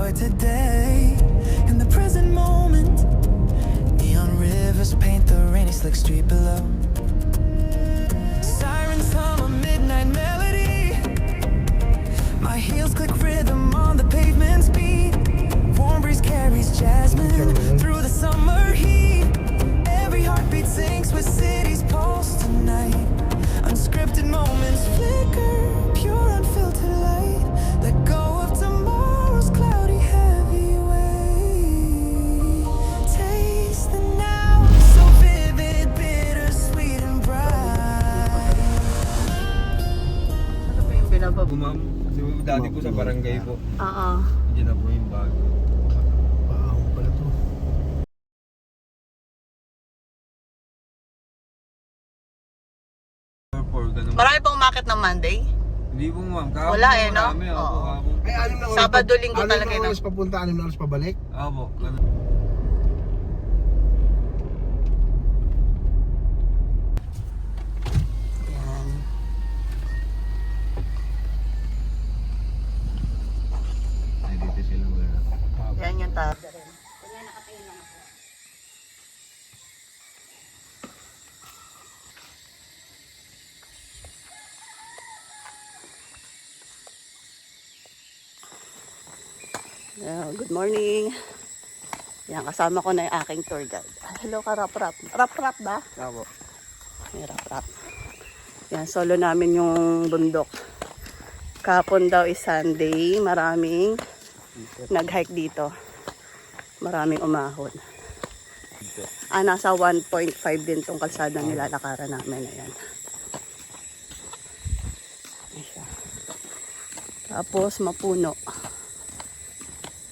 enjoy today. In the present moment, neon rivers paint the rainy slick street below. Sirens hum a midnight melody. My heels click rhythm on the pavement's beat. Warm breeze carries jasmine through the summer heat. Every heartbeat syncs with city's pulse tonight. Unscripted moments flicker, pure unfiltered light. Let go of tomorrow's cloudy heavy weight. Taste the now, so vivid, bittersweet and bright. Ano po yung binabab? Ma'am, dati po sa barangay po. Oo. Hindi na po yung bago. Baho pala to. Marami pong market ng Monday. Hindi po ma'am. Kahapon Wala eh, no? marami, opo, Oo. kahapon. Ay, anim na oras. Sabado, linggo talaga Anim yun. na oras papunta, anim na oras pabalik. Opo. Yan. Ay, dito sila wala. Yan yung tao. Good morning. Yan, kasama ko na yung aking tour guide. Hello ka, Rap-Rap. Rap-Rap ba? Opo. May Rap-Rap. Yan, solo namin yung bundok. Kahapon daw is Sunday. Maraming nag-hike dito. Maraming umahon. Nasa 1.5 din tong kalsada nilalakaran namin. Ayan. Ayan siya. Tapos mapuno.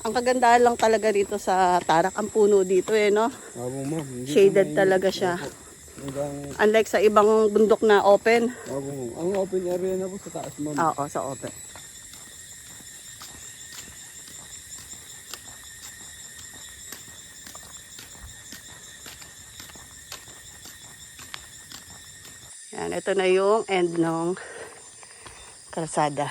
Ang kagandahan lang talaga dito sa Tarak, ang puno dito no? Opo ma'am. Shaded talaga siya. Unlike sa ibang bundok na open. Opo. Ang open area na po sa taas ma'am. Oo, sa open. Yan, ito na yung end ng kalsada.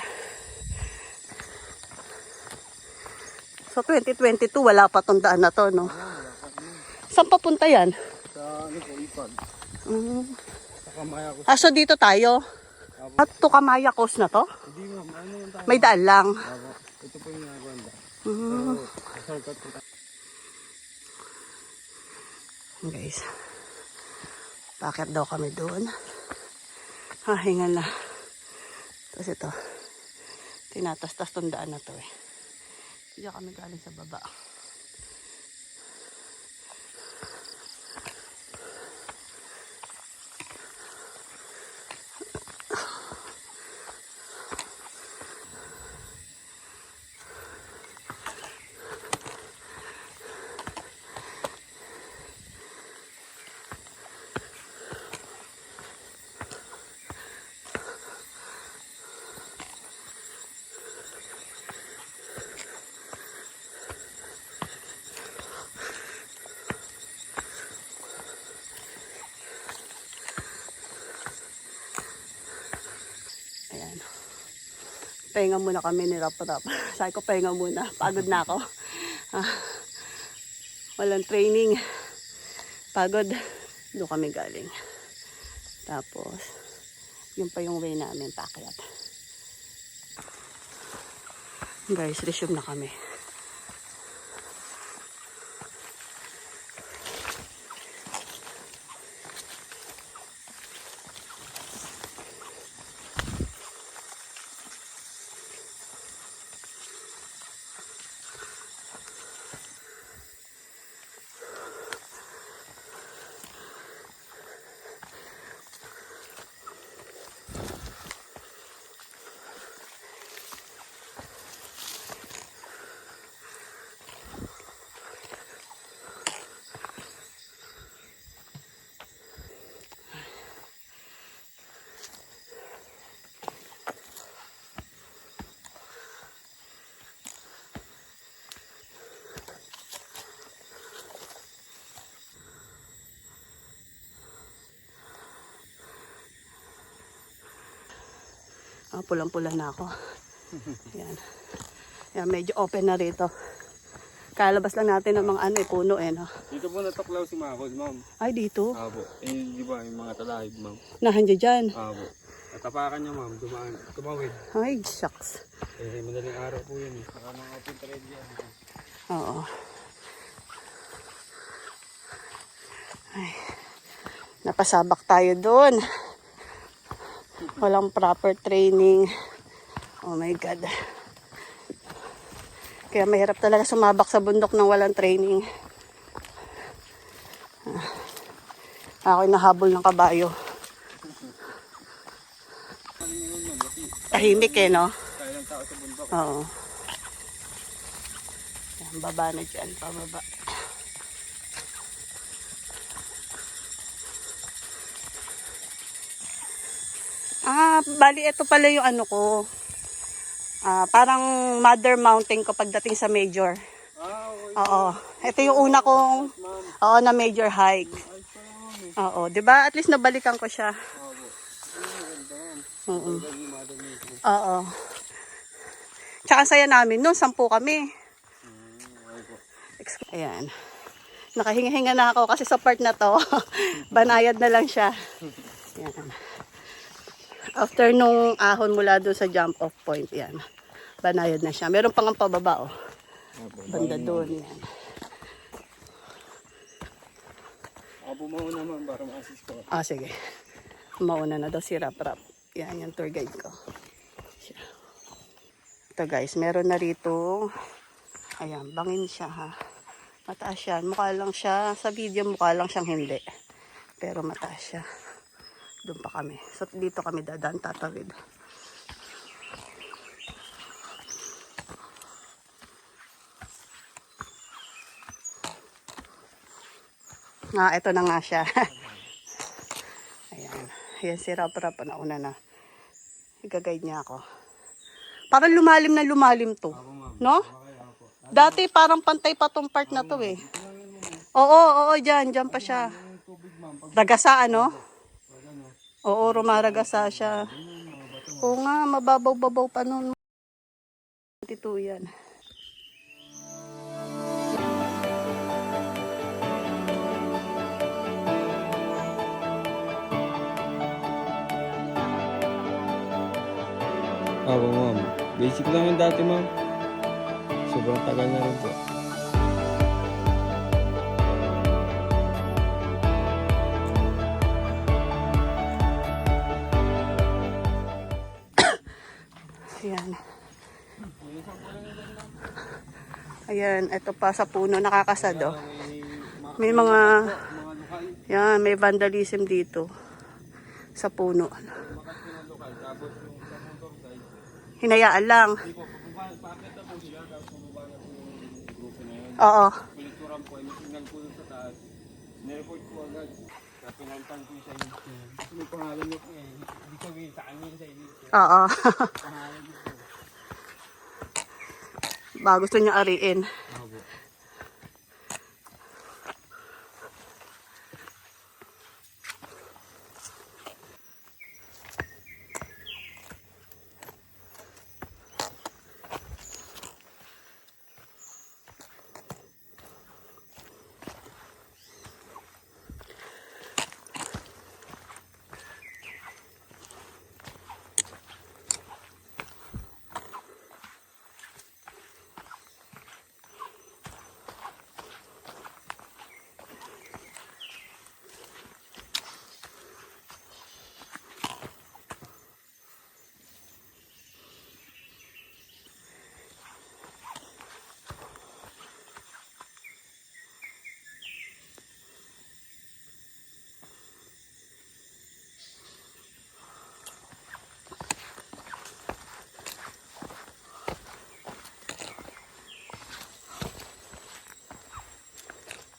So 2022, wala pa tong daan na to, no? Saan papunta yan? Sa ano po, Ipag. Sa Kamaya ko. So dito tayo. At Tukamaya Coast na to? Hindi ma'am, ano naman tayo? May daan lang. Opo. Ito po yung nagawanda. Shortcut po tayo. Guys, bakit daw kami doon? Hingal na. Tapos ito, tinatastas tong daan na to eh. Diyan kami galing sa baba. Ayan. Pahinga muna kami ni Rap-Rap. Sabi ko, pahinga muna. Pagod na ako. Walang training. Pagod. Doon kami galing. Tapos, yun pa yung way namin paakyat. Guys, resume na kami. Pulang-pula na ako. Yan. Yan, medyo open na rito. Kalabas lang natin ng mga ano eh, puno eh, no? Dito po natuklaw si Makol, ma'am. Ay, dito. Apo. Eh, di ba, yung mga talahib, ma'am. Nahandyan dyan. Apo. Natapakan niya, ma'am. Tumawid. Ay, shucks. Eh, madaling araw po yun. Saka mga open trade yan. Oo. Ay, napasabak tayo doon. Walang proper training. Oh my God. Kaya mahirap talaga sumabak sa bundok nang walang training. Ako'y nahabol ng kabayo. Tahimik eh, no? Kaya lang tao sa bundok. Oo. Yan, baba na dyan, pababa. Bali, ito pala yung ano ko. Parang mother mountain ko pagdating sa major. Okay. Oo. Ito yung una kong, oo, na major hike. Oo, 'di ba? At least nabalikan ko siya. Oo. Oo. Tsaka ang saya namin noon, 10 kami. Ayan. Nakahinga-hinga na ako kasi sa part na to, banayad na lang siya. Ayan. After nung ahon mula doon sa jump off point, yan. Banayad na siya. Meron pang ang pababa, oh. Banda doon, yan. Ako bumauna, ma'am, para ma-assist ko. Sige. Mauna na daw si Rap Rap. Yan, yung tour guide ko. Siya. Ito guys, meron na rito. Ayan, bangin siya ha. Mataas yan. Mukha lang siya, sa video mukha lang siyang hindi. Pero mataas siya. Doon pa kami. So dito kami dadaan, tatawid. Ito na nga siya. Ayan. Ayan si Rap Rap. Nauna na. I-guide niya ako. Parang lumalim na lumalim to. No? Dati parang pantay pa tong part na to eh. Oo, dyan pa siya. Ragasa, ano? Oo, rumaragasa siya. Oo nga, mababaw-babaw pa nun. Ito yan. Ako, ma'am. Basic lang yung dati, ma'am. Sobrang tagal na rin po. Ayan. Ayan, ito pa sa puno, nakakasado. May mga, yan, may vandalism dito. Sa puno. Hinayaan lang. Oo. Kulituran po, may signal po sa taas. Nireport po agad. Pinalitan po sa inyo. May pangalan niyo po eh. Hindi sabihin sa amin sa inyo. Oo. Pangalan niyo po. Ba, gusto niya ariin. Ako.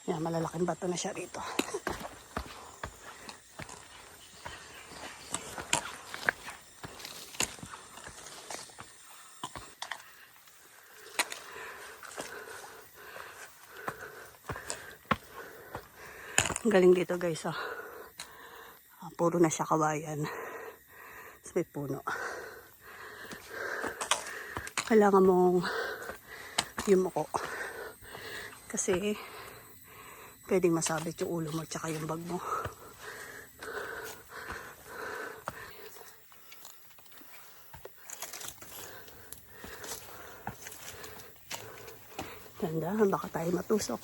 Yan, malalaking bato na siya rito. Ang galing dito guys, oh. Puro na siya kawayan. Tapos may puno. Kailangan mong yumuko. Kasi pwedeng masabit yung ulo mo tsaka yung bag mo. Tandaan, baka tayo matusok.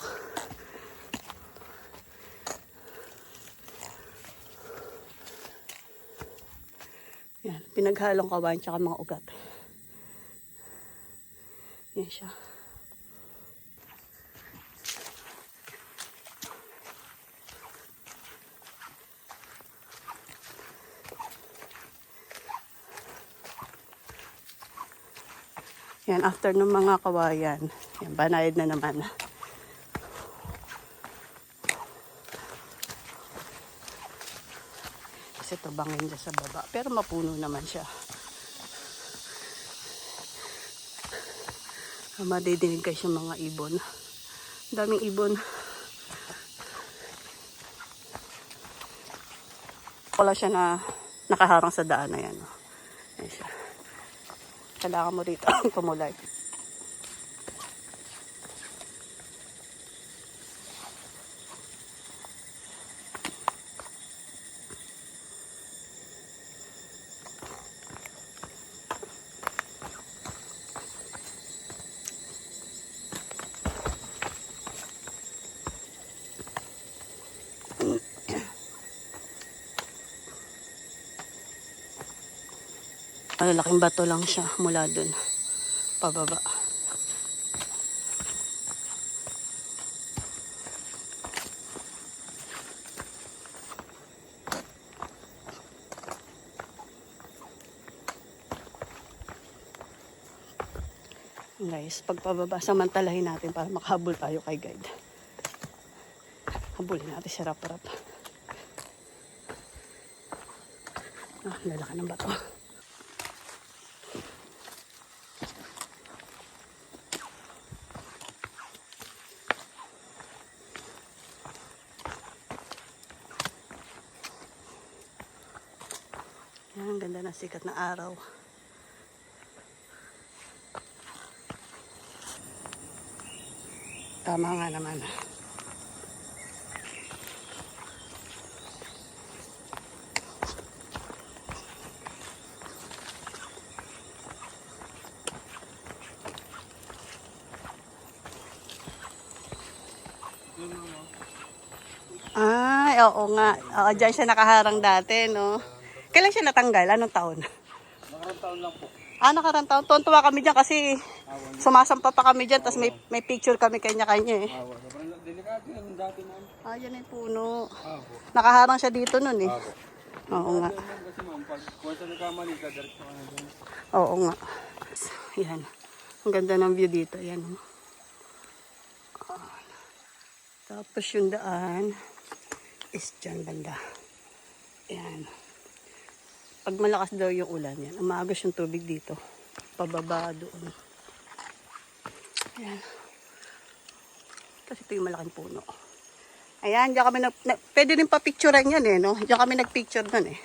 Yan, pinaghalong kawain tsaka mga ugat. Yan siya. Yan, after ng mga kawayan, yan, banayad na naman. Kasi tubangin dyan sa baba. Pero mapuno naman siya. Madidinig kayo yung mga ibon. Daming ibon. Wala siya na nakaharang sa daan na yan. Yan siya. Kailangan mo rito tumulay. Malalaking bato lang siya mula dun pababa. Guys, pagpababa, samantalahin natin para makahabol tayo kay guide. Habulin natin si Rap-Rap. Lalaki ng bato. Yan, ang ganda ng sikat na araw. Tama nga naman. Ay, oo nga. Oo, dyan siya nakaharang dati, no? Kailan siya natanggal? Anong taon? Nakarang taon lang po. Nakarang taon. Tuwan-tuwa kami dyan kasi sumasampa pa kami dyan. Tapos may picture kami kanya-kanya eh. Sobrang delikado yan dati naman. Yan yung puno. Nakaharang siya dito nun eh. Oo nga. Kasi ma'am, pag once na nagkamali ka, diretso ka na dyan. Oo nga. Yan. Ang ganda ng view dito. Yan. Tapos yung daan is dyan banda. Yan. Pag malakas daw yung ulan, yan. Umaagos yung tubig dito. Pababa doon. Yan. Kasi ito yung malaking puno. Ayan, diyan kami pwede rin pa-picturean yan eh, no? Diyan kami nag-picture nun eh.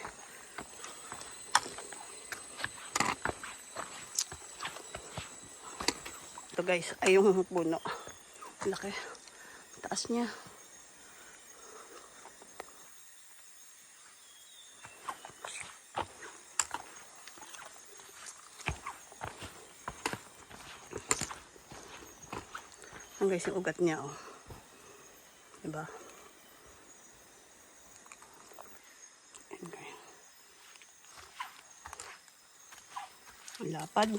Ito guys, ay yung puno. Laki. Taas niya. Ang guys, yung ugat niya, oh. Diba? Okay. Ang lapad.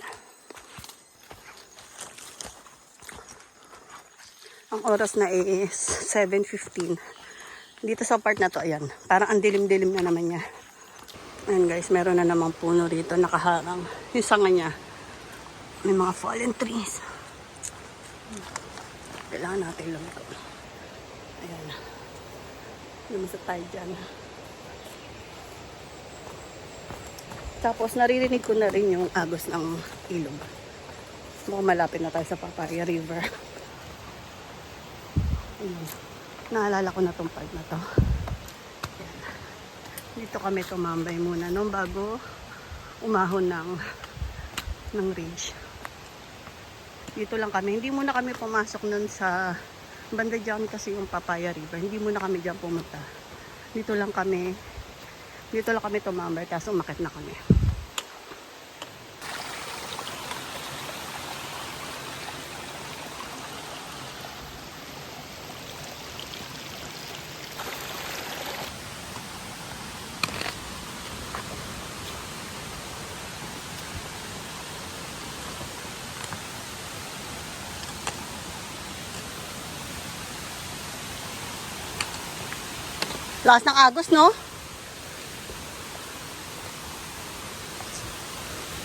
Ang oras na is 7:15. Dito sa part na to, ayan. Parang ang dilim-dilim na naman niya. Ayan guys, meron na namang puno rito nakaharang. Yung sanga niya. May mga fallen trees. Kailangan natin lumiko. Ayan. Lumusot tayo dyan. Tapos naririnig ko na rin yung agos ng ilog. Mukhang malapit na tayo sa Papaya River. Ayan. Naalala ko na tong part na to. Ayan. Dito kami tumambay muna nung bago umahon ng ridge. Dito lang kami. Hindi muna kami pumasok nun sa Banda dyan kasi yung Papaya River. Hindi muna kami dyan pumunta. Dito lang kami tumambay, tapos umakit na kami. Lakas ng agos, no?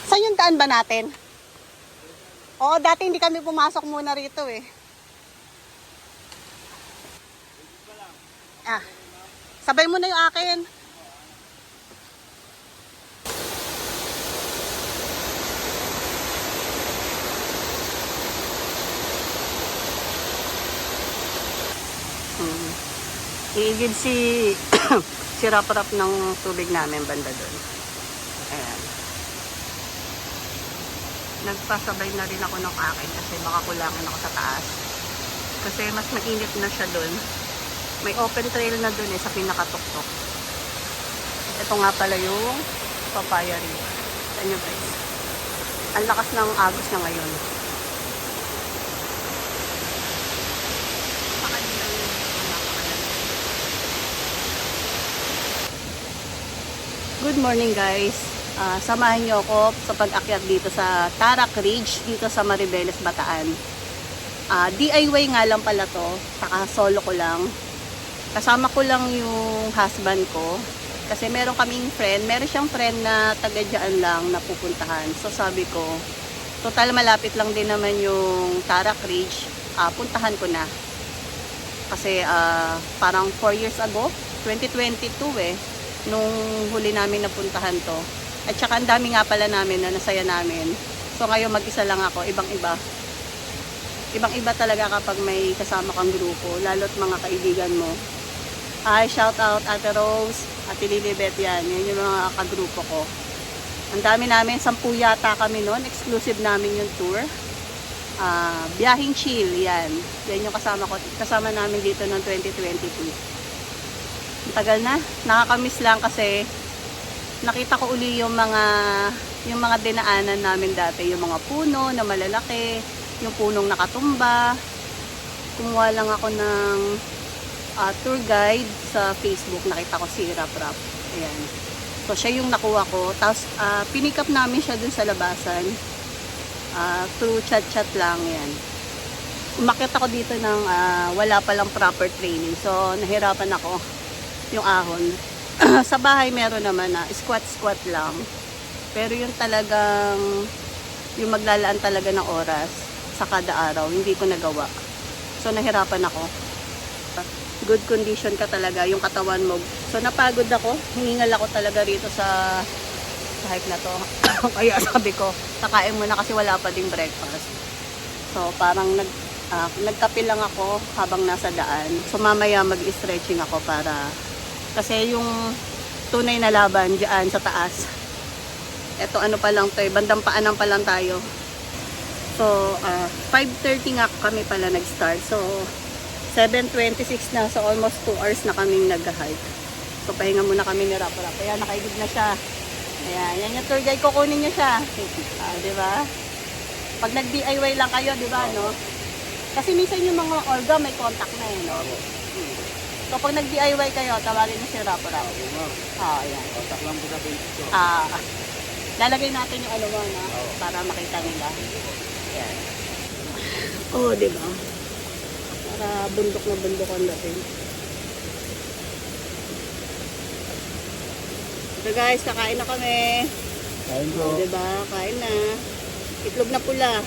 Saan yung daan ba natin? Oo, dati hindi kami pumasok muna rito eh. Ah, sabay mo na yung akin. Iigib si rap-rap ng tubig namin banda doon. Ayan. Nagpasabay na rin ako ng akin kasi baka kulangan ako sa taas. Kasi mas mainit na siya doon. May open trail na doon sa pinakatuktok. Ito nga pala yung Papaya River. Saan nyo guys? Ang lakas ng agos na ngayon. Good morning guys. Samahan niyo ako sa pag-akyat dito sa Tarak Ridge, dito sa Maribeles, Bataan. DIY nga lang pala to, saka solo ko lang. Kasama ko lang yung husband ko. Kasi meron siyang friend na taga dyan lang na pupuntahan. So sabi ko, total malapit lang din naman yung Tarak Ridge, puntahan ko na. Kasi parang 4 years ago, 2022 nung huli namin napuntahan to. At saka ang dami nga pala namin na nasaya namin. So ngayon mag-isa lang ako, ibang-iba. Ibang-iba talaga kapag may kasama kang grupo, lalo't mga kaibigan mo. Hi, shout out Ate Rose, Ate Lilibet, yan yung mga kagrupo ko. Ang dami namin, 10 yata kami noon, exclusive namin yung tour. Biyahing chill, yan yung kasama namin dito noong 2022. Tagal na. Nakakamiss lang kasi nakita ko uli yung mga dinaanan namin dati. Yung mga puno na malalaki, yung punong nakatumba. Kumuha lang ako ng tour guide sa Facebook. Nakita ko si Rap-Rap. Ayan. So, siya yung nakuha ko. Tapos, pinick up namin siya dun sa labasan. Through chat-chat lang. Yan. Umakyat ako dito ng wala palang proper training. So, nahirapan ako. Yung ahon. Sa bahay meron naman na squat lang. Pero yung talagang yung maglalaan talaga ng oras sa kada araw, hindi ko nagawa. So nahirapan ako. Good condition ka talaga yung katawan mo. So napagod ako, hiningal ako talaga rito sa hike na to. Kaya sabi ko, kakain muna kasi wala pa ding breakfast. So parang nagkape lang ako habang nasa daan. So mamaya mag-stretching ako para kasi yung tunay na laban dyan sa taas. Ito ano pa lang to bandang paanan pa lang tayo. So 5:30 nga kami pala nag-start. So 7:26 na, so almost 2 hours na kaming nag-hike. So pahinga muna kami ni Rap-Rap. Ayan, nakaigib na siya. Ayan, yan yung tour guide, kukunin niya siya. Di ba? Pag nag-DIY lang kayo, di ba, no? Kasi minsan yung mga orga may contact na eh, no? So pag nag-DIY kayo, tawagin niyo si Rap-Rap. Ayan. Contact lang po sa Facebook. Lalagay natin yung ano mo, no? Para makita nila. Ayan. Oh, di ba? Para bundok na bundok ang dating. So guys, kakain na kami. Kain ko. Oh, diba? Kain na. Itlog na pula.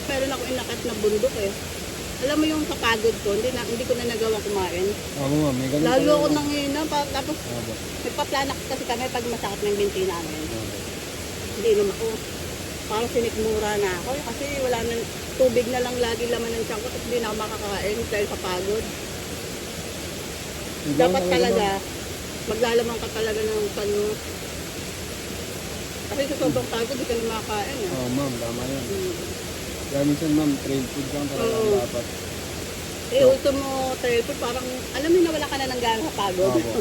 Meron ako inakat na bundok eh. Alam mo yung kapagod ko, hindi ko na nagawa kumain. Oo, may ganun. Lalo ako nangina, tapos nagpaplanak kasi kami pag masakit ng binti namin. Hindi naman ako. Parang sinikmura na ako kasi wala na, tubig na lang lagi laman ng tiyan ko at hindi na ako makakain dahil sa pagod. Dapat talaga Maglalaman ka talaga ng kano. Kasi sa sobrang pagod, di ka na makakain eh. Oo, ma'am, tama yun. Mm. Kaya minsan, ma'am, trail food lang talaga Oo. dapat. Eh, ultimo trail food, parang, alam mo na wala ka na ng gana sa pagod. Opo.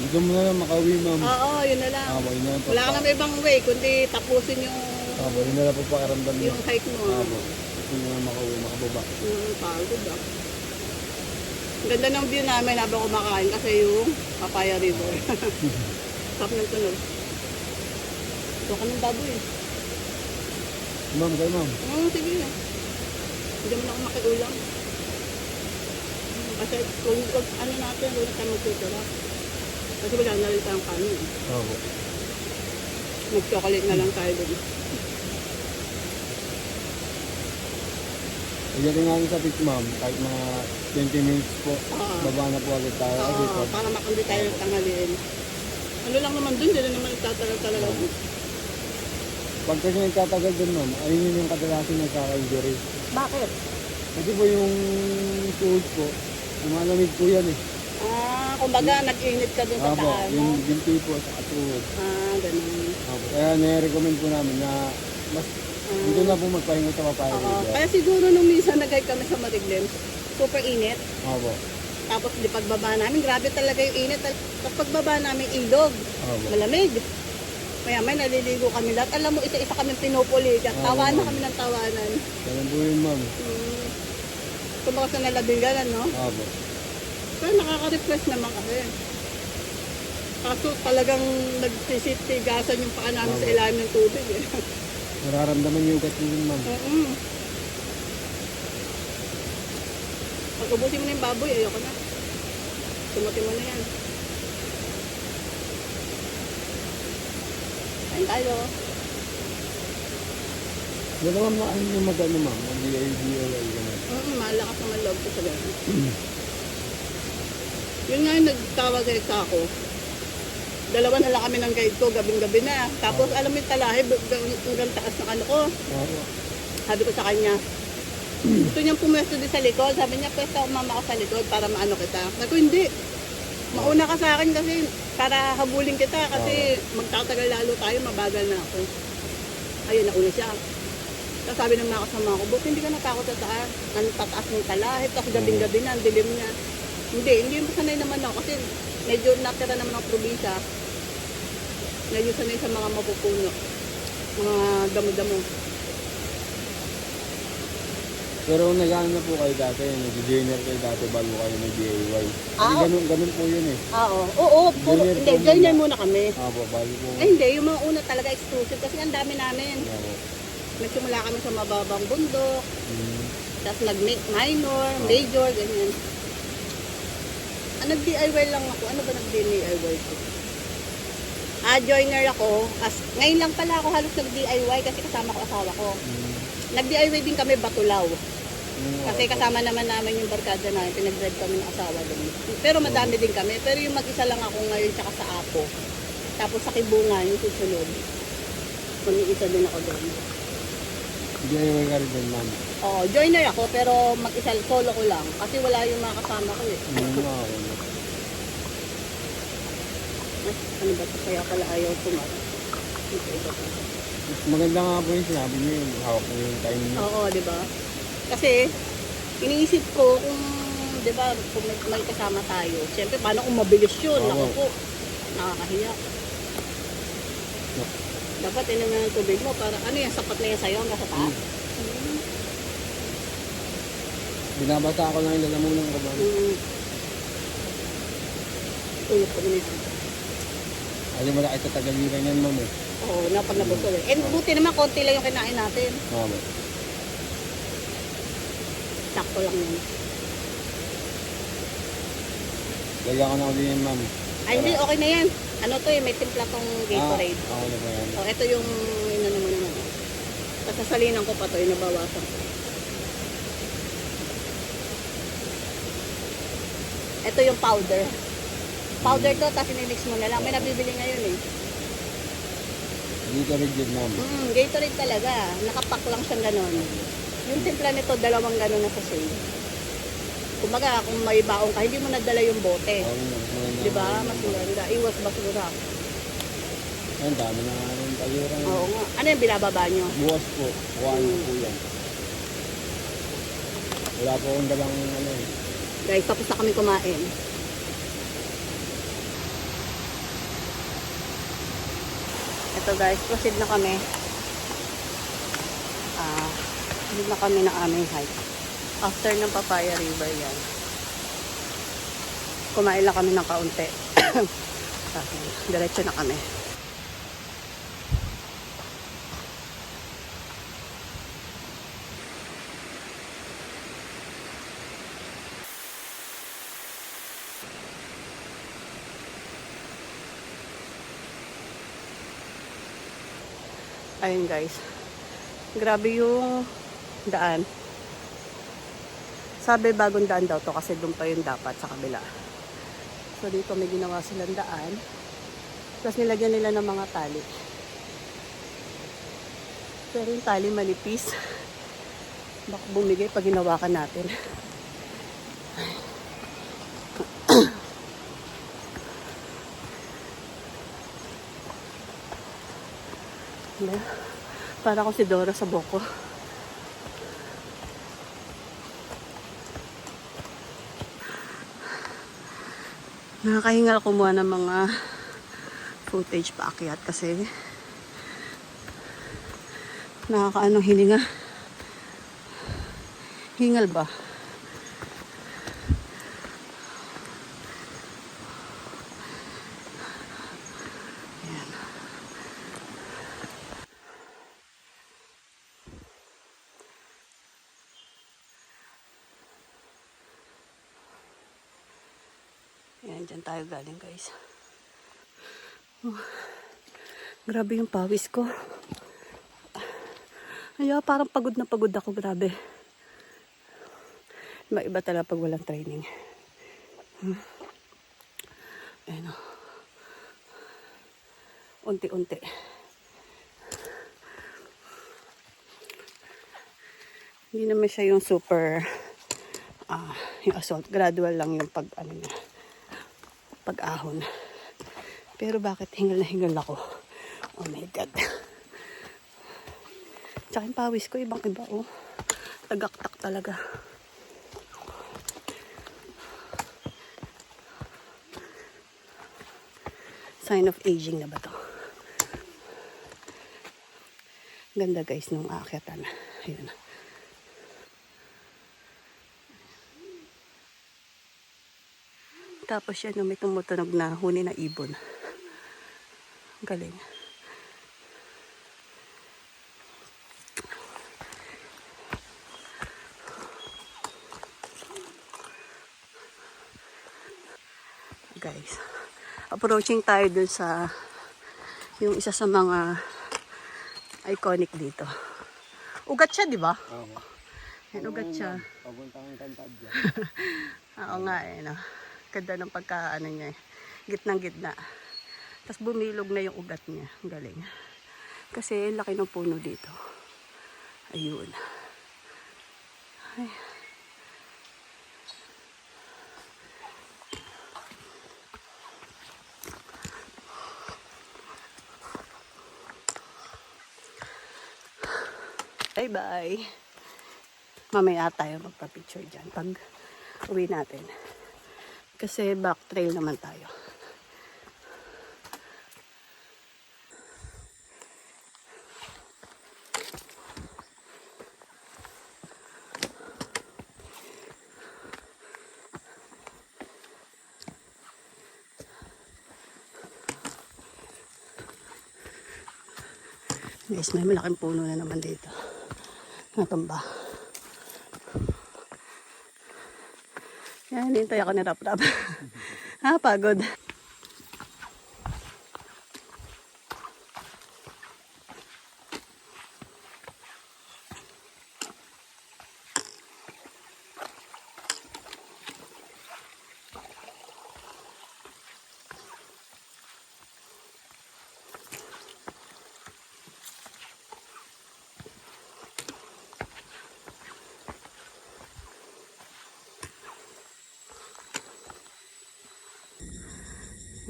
Gusto mo na lang makauwi, ma'am. Oo, yun na lang. Opo, yun na lang po. Wala ka na ibang way, kundi tapusin yung Opo, yun na lang po pakiramdam niyo. yung hike mo. Opo. Gusto mo na makauwi, makababa. Pagod ah. Ang ganda ng view namin habang kumakain kasi yung Papaya River. Sarap ng tunog. Ito ka ng baboy eh. Ma'am, kayo, ma'am. Sige na. Hindi mo na ako makiulam. Kasi kung ano natin, huwag na tayo magtutulak. Kasi wala na rin tayong kanin. Opo. Mag-chocolate na lang tayo doon. Pagdating namin sa pitch, ma'am, kahit mga 20 minutes po, Oo. baba na po agad tayo. Kasi Oo, pag, para makambi tayo ng tanghaliin. Ano lang naman doon, hindi na naman nagtatagal talaga. pag kasi nagtatagal dun, ma'am, ayun yun yung kadalasan nagkaka-injury. Bakit? Kasi po yung tools po, lumalamig po yan eh. Kumbaga nag-init ka doon sa Opo, taas, yung no? binti po sa katuhod. Ganun. Opo. Kaya nire-recommend po namin na mas dito na po magpahinga sa Papaya Oo. River. Kaya siguro nung minsan nag-hike kami sa Mariglen, super init. Opo. Tapos di pagbaba namin, grabe talaga yung init. Tapos pagbaba namin ilog, Opo. malamig. Maya may naliligo kami lahat. Alam mo, isa-isa kami pinupuli. At tawanan kami ng tawanan. Ganun po yun, ma'am. Kumbaga sa nalabingalan, no? Opo. Pero nakaka-refresh naman kasi. Kaso talagang nagsisitigasan yung paa namin sa ilalim ng tubig eh. Nararamdaman yung ugat yun, ma'am. Pag ubusin mo na yung baboy, ayoko na. Sumuti mo na yan. Kain tayo. Wala ma'am na ano yung mag-ano, ma'am? Mag-DIY, gano'n. Malakas naman loob ko sa gano'n. Yun nga yung nagtawag sa ako. Dalawa na lang kami ng guide ko, gabing-gabi na. Tapos alam mo yung talahib, hanggang taas ng ano ko. Opo. Sabi ko sa kanya, gusto niyang pumwesto din sa likod. Sabi niya, pwesto ako mama ko sa likod para maano kita. Sabi ko, hindi. Mauna ka sa akin kasi para habulin kita kasi magtatagal lalo tayo, mabagal na ako. Ayun, nauna siya. Tapos sabi ng mga kasama ko, buti hindi ka natakot sa taas. Ano, tataas ng talahib, tapos gabing-gabi na, ang dilim niya. Hindi sanay naman ako kasi medyo natira naman ang probinsya. Medyo sanay sa mga mapupuno, mga damo-damo. Pero nag-ano na po kayo dati, nag-joiner kayo dati bago kayo nag-DIY. Kasi ganun po yun eh. Oo, puro, Joiner hindi, po joiner muna. muna kami. Opo, bago po. Hindi, yung mga una talaga exclusive kasi ang dami namin. Opo. Nagsimula kami sa mababang bundok, Mm. tapos nag-minor, major, ganyan. Nag-DIY lang ako. Ano ba nag-DIY ko? Joiner ako. Ngayon lang pala ako halos nag-DIY kasi kasama ko asawa ko. Nag-DIY din kami Batulaw. Kasi kasama naman namin yung barkada namin. Pinag-drive kami ng asawa doon. Pero madami din kami. Pero yung mag-isa lang ako ngayon tsaka sa Apo. Tapos sa Kibungan, yung susunod. Mag-isa din ako doon. DIY ka rin din, ma'am. Oo, joiner ako pero mag-isa solo ko lang. Kasi wala yung mga kasama ko eh. Ano ba ito? Kaya pala ayaw tumat. Maganda nga po yung sinabi niyo yung hawak mo yung time niyo. Oo, di ba? Kasi, iniisip ko kung, di ba, kung may kasama tayo, siyempre, paano kung mabilis yun? Oo. Naku po, nakakahiya. Dapat inumin ng tubig mo para, ano yan, sapat na yan sa'yo hanggang sa taas. Binabasa ako lang yung lalamunan ko ba? Tulog ko din ito. Alam mo na kayo sa tagaliran yan, ma'am eh. Oo, napag nabusog eh. Buti naman, konti lang yung kinain natin. Opo. Sakto lang yun. Lagyan ko na ulit yan, ma'am. Ay, hindi, okay na yan. Ano to eh, may timpla tong Gatorade. Ako na ba yan? So, ito yung, ano naman. Tapos sasalinan ko pa to, inabawasan ko. Ito yung powder. Powder to, tapos inimix mo na lang. May nabibili ngayon eh. Dito rin yun, ma'am. Gatorade talaga. Nakapak lang siyang ganon. Yung timpla nito, 2 ganon na sa sale. Kumbaga, kung may baong ka, hindi mo nadala yung bote. Oo, maganda. Di ba? Mas maganda. Iwas basura. Ang dami na nga rin tayuran. Oo nga. Ano yung binababa nyo? Buwas po. Kuhaan ko po yan. Wala po akong dalang ano eh. Guys, tapos na kami kumain. Ito guys, proceed na kami. Proceed na kami ng aming hike. After ng Papaya River yan. Kumain lang kami ng kaunti. Diretso na kami. Ayun guys. Grabe yung daan. Sabi bagong daan daw to kasi doon pa yung dapat sa kabila. So dito may ginawa silang daan. Tapos nilagyan nila ng mga tali. Pero yung tali manipis. Baka bumigay pag ginawakan natin. Para ako si Dora sa Boko. Nakakahingal kumuha ng mga footage paakyat kasi nakakaanong hininga. Hingal ba? Ayan, dyan tayo galing guys. Grabe yung pawis ko. Ay, parang pagod na pagod ako, grabe. Iba talaga pag walang training. Ayan o. Unti-unti. Hindi naman siya yung super yung assault. Gradual lang yung pag-ahon. Pero bakit hingal na hingal ako? Oh my God. Tsaka yung pawis ko, ibang-iba, oh. Tagaktak talaga. Sign of aging na ba to? Ganda guys nung aakyatan. Ayun. Tapos yan, may tumutunog na huni na ibon. Galing. Guys, approaching tayo dun sa yung isa sa mga iconic dito. Ugat siya, di ba? Oo. Yan, ugat siya. Pabuntang Cantadja. Oo nga eh, no? Ganda ng pagkaano niya eh. Gitnang-gitna. Tapos bumilog na yung ugat niya. Galing. Kasi laki ng puno dito. Ayun. Ay. Bye-bye. Mamaya tayo magpa-picture dyan pag uwi natin. Kasi back trail naman tayo. Guys, may malaking puno na naman dito. Natumba. Yan, hintay ako ni Rap-Rap. Pagod.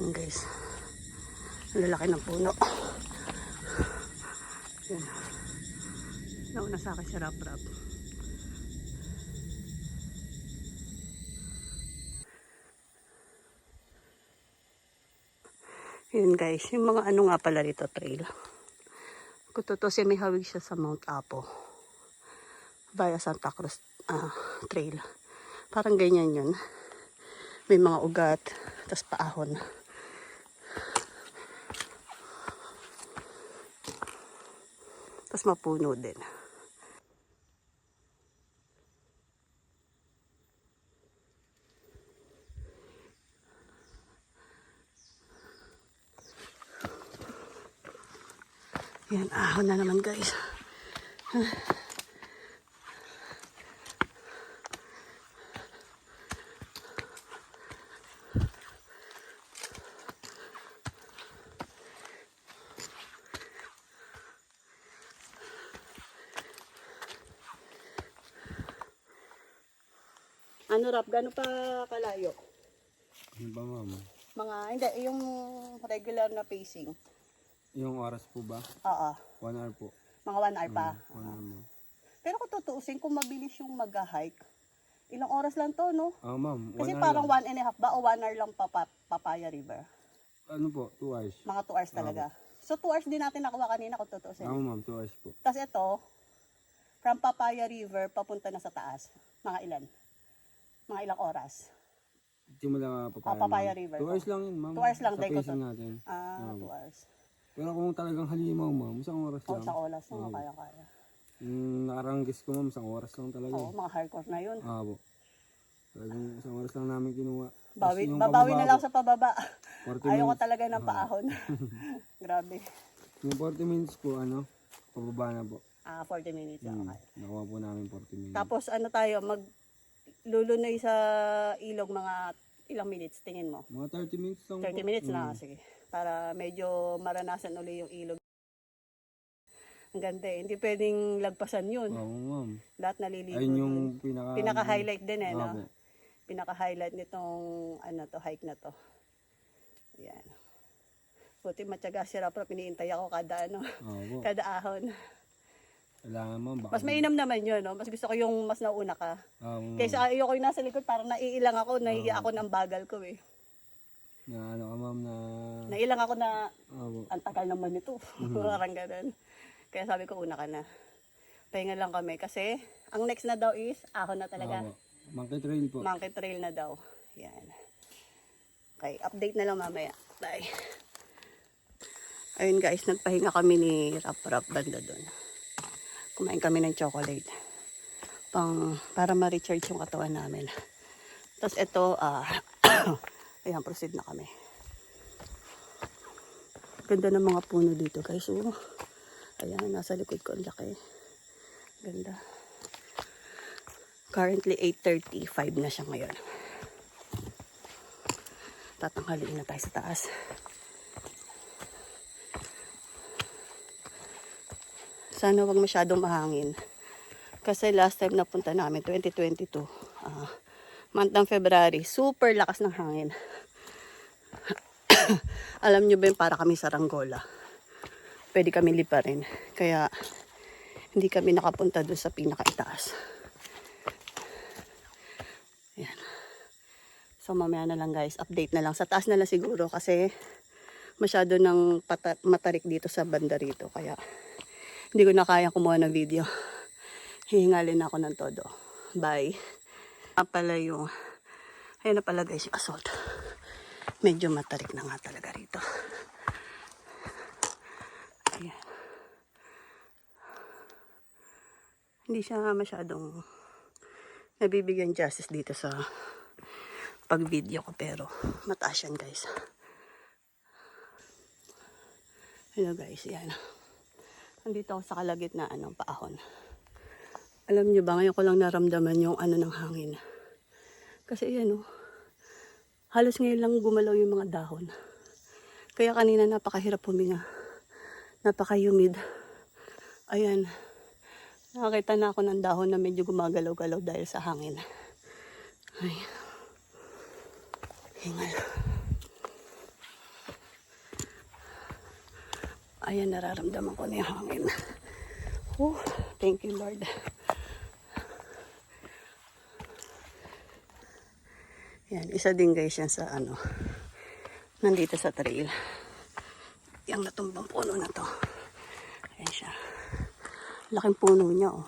Yan guys. Ang lalaki ng puno. Yan. Nauna sa akin si Rap-Rap. Yun guys, yung mga ano nga pala rito trail. Kung tutusin, may hawig siya sa Mount Apo via Santa Cruz trail. Parang ganyan yun. May mga ugat, tas paahon. Tas mapuno din. Yan, ahon na naman guys. Ano Rap, gano'n pa kalayo? Ano ba ma'am? Mga, hindi, yung regular na pacing. Yung oras po ba? Oo, 1 hour po. mga 1 hour pa. 1 hour mo. Pero kung tutuusin, kung mabilis yung mag-hike, ilang oras lang to, no? Ma'am, 1 Kasi hour parang lang. 1.5 ba o 1 hour lang Papaya River? Ano po, 2 hours. Mga 2 hours talaga. So 2 hours din natin nakuha kanina kung tutuusin. Ma'am, 2 hours po. Tapos ito, from Papaya River, papunta na sa taas. Mga ilan? Mga ilang oras? Simula Papaya, Papaya ma'am. River. 2 hours lang yun, ma'am. 2 hours lang, Sa dahil ko pacing to. natin. 2 hours. Pero kung talagang halimaw, ma'am, isang oras O, lang. sa oras na kaya-kaya. Yung nakaranggis ko, ma'am, isang oras lang talaga. Oo, mga hardcore na yun. Po. Talagang isang oras lang namin kinuha. Babawi na lang sa pababa. 40 Ayaw ko minutes. talaga ng paahon. Grabe. Yung 40 minutes po, pababa na po. 40 minutes. Okay. Nakuha po namin 40 minutes. Tapos ano tayo, maglulunoy sa ilog mga ilang minutes tingin mo? Mga 30 minutes lang 30 po. minutes na, sige. Para medyo maranasan uli yung ilog. Ang ganda eh. Hindi pwedeng lagpasan yun. Oo, ma'am. Lahat naliligo Ayun yung dun. Pinaka-highlight din eh, no? Opo. Pinaka-highlight nitong hike na to. Yan. Buti matyaga si Rap-Rap, iniintay ako kada Opo. kada ahon. Kailangan, ma'am. Baka Mas mainam naman yun, no? Mas gusto ko yung mas nauna ka. ma'am. Kaysa ayoko yung nasa likod, parang naiilang ako, nahihiya ako ng bagal ko eh. Na ano ka, ma'am, na... Naiilang ako na, Opo. ang tagal naman nito. Parang ganun. Kaya sabi ko, una ka na. Pahinga lang kami kasi ang next na daw is ahon na talaga. Opo. Monkey Trail po. Monkey Trail na daw. Yan. Okay, update na lang mamaya. Bye. Ayun guys, nagpahinga kami ni Rap-Rap banda doon. Kumain kami ng chocolate. Para ma-recharge yung katawan namin. Tapos ito, ayan, proceed na kami. Ganda ng mga puno dito guys. Ayan, nasa likod ko, ang laki. Ganda. Currently 8:35 na siya ngayon. Tatanghaliin na tayo sa taas. Sana wag masyadong mahangin. Kasi last time na punta namin, 2022, month ng February, super lakas ng hangin. Alam nyo ba yung para kami sa Ranggola? Pwede kami liparin. Kaya hindi kami nakapunta doon sa pinakaitaas. Ayan. So mamaya na lang guys, update na lang. Sa taas na lang siguro kasi masyado ng matarik dito sa banda rito. Kaya hindi ko na kaya kumuha ng video. Hihingalin ako ng todo. Bye. Ayan na pala guys yung assault. Medyo matarik na nga talaga rito. Ayan. Hindi siya masyadong nabibigyan justice dito sa pag-video ko pero mataas yan guys. Hello guys, yan. Nandito ako sa kalagitnaan ng paahon. Alam nyo ba, ngayon ko lang naramdaman yung ng hangin. Kasi yan halos ngayon lang gumalaw yung mga dahon. Kaya kanina napakahirap huminga. Napaka-humid. Ayan. Nakakita na ako ng dahon na medyo gumagalaw-galaw dahil sa hangin. Ay. Hingal. Ayan, nararamdaman ko na yung hangin. Oh, thank you Lord. Yan, isa din guys yan sa ano, nandito sa trail. Yung natumbang puno na to. Ayan siya. Laking puno niya oh.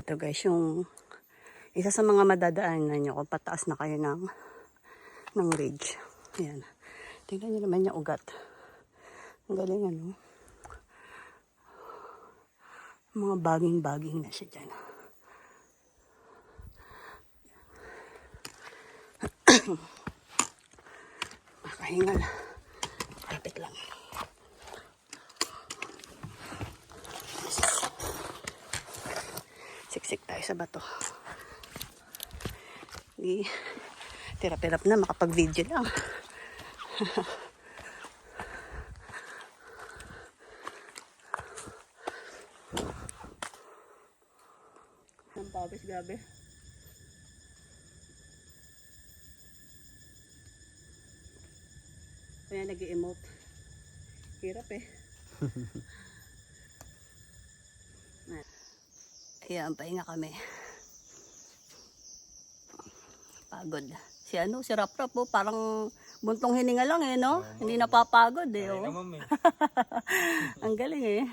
Ito guys, yung isa sa mga madadaanan nyo kung pataas na kayo ng ridge. Ayan. Tingnan nyo naman yung ugat. Ang galing ano. Mga baging-baging na siya dyan. Makahingal. Kapit lang. Siksik tayo sa bato. Di, tirap-tirap na, makapag-video lang. Ang pawis, gabi. Kaya nag-i-emote. Hirap eh. Ayan, pahinga kami. Pagod. Si Rap-Rap po, parang buntong hininga lang eh, no? Hindi napapagod eh, oh. Ang galing eh.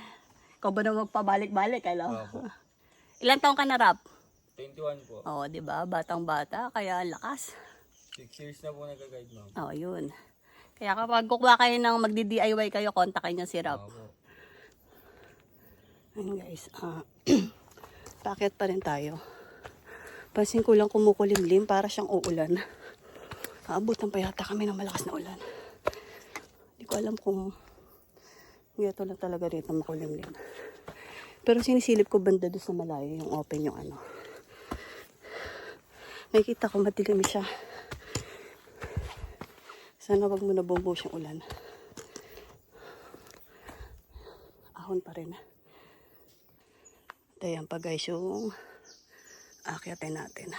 Ikaw ba na magpabalik-balik, ano? Ilang taong ka na, Rap? 21 po. Oo, di ba? Batang-bata, kaya lakas. 6 years na po nag-guide, ma'am. Oo, yun. Kaya kapag kukuha kayo ng magdi-DIY kayo, kontakin niyo si Rap. Ayun guys, packet pa rin tayo. Pansin ko lang kumukulimlim para siyang uulan. Aabutan pa yata kami ng malakas na ulan. Hindi ko alam kung ito lang talaga rito makulimlim. Pero sinisilip ko banda doon sa malayo, yung open yung ano. Nakikita ko madilim siya. Sana wag mo na bumuhos yung ulan. Ahon pa rin. Ayan pa guys yung akyatin natin.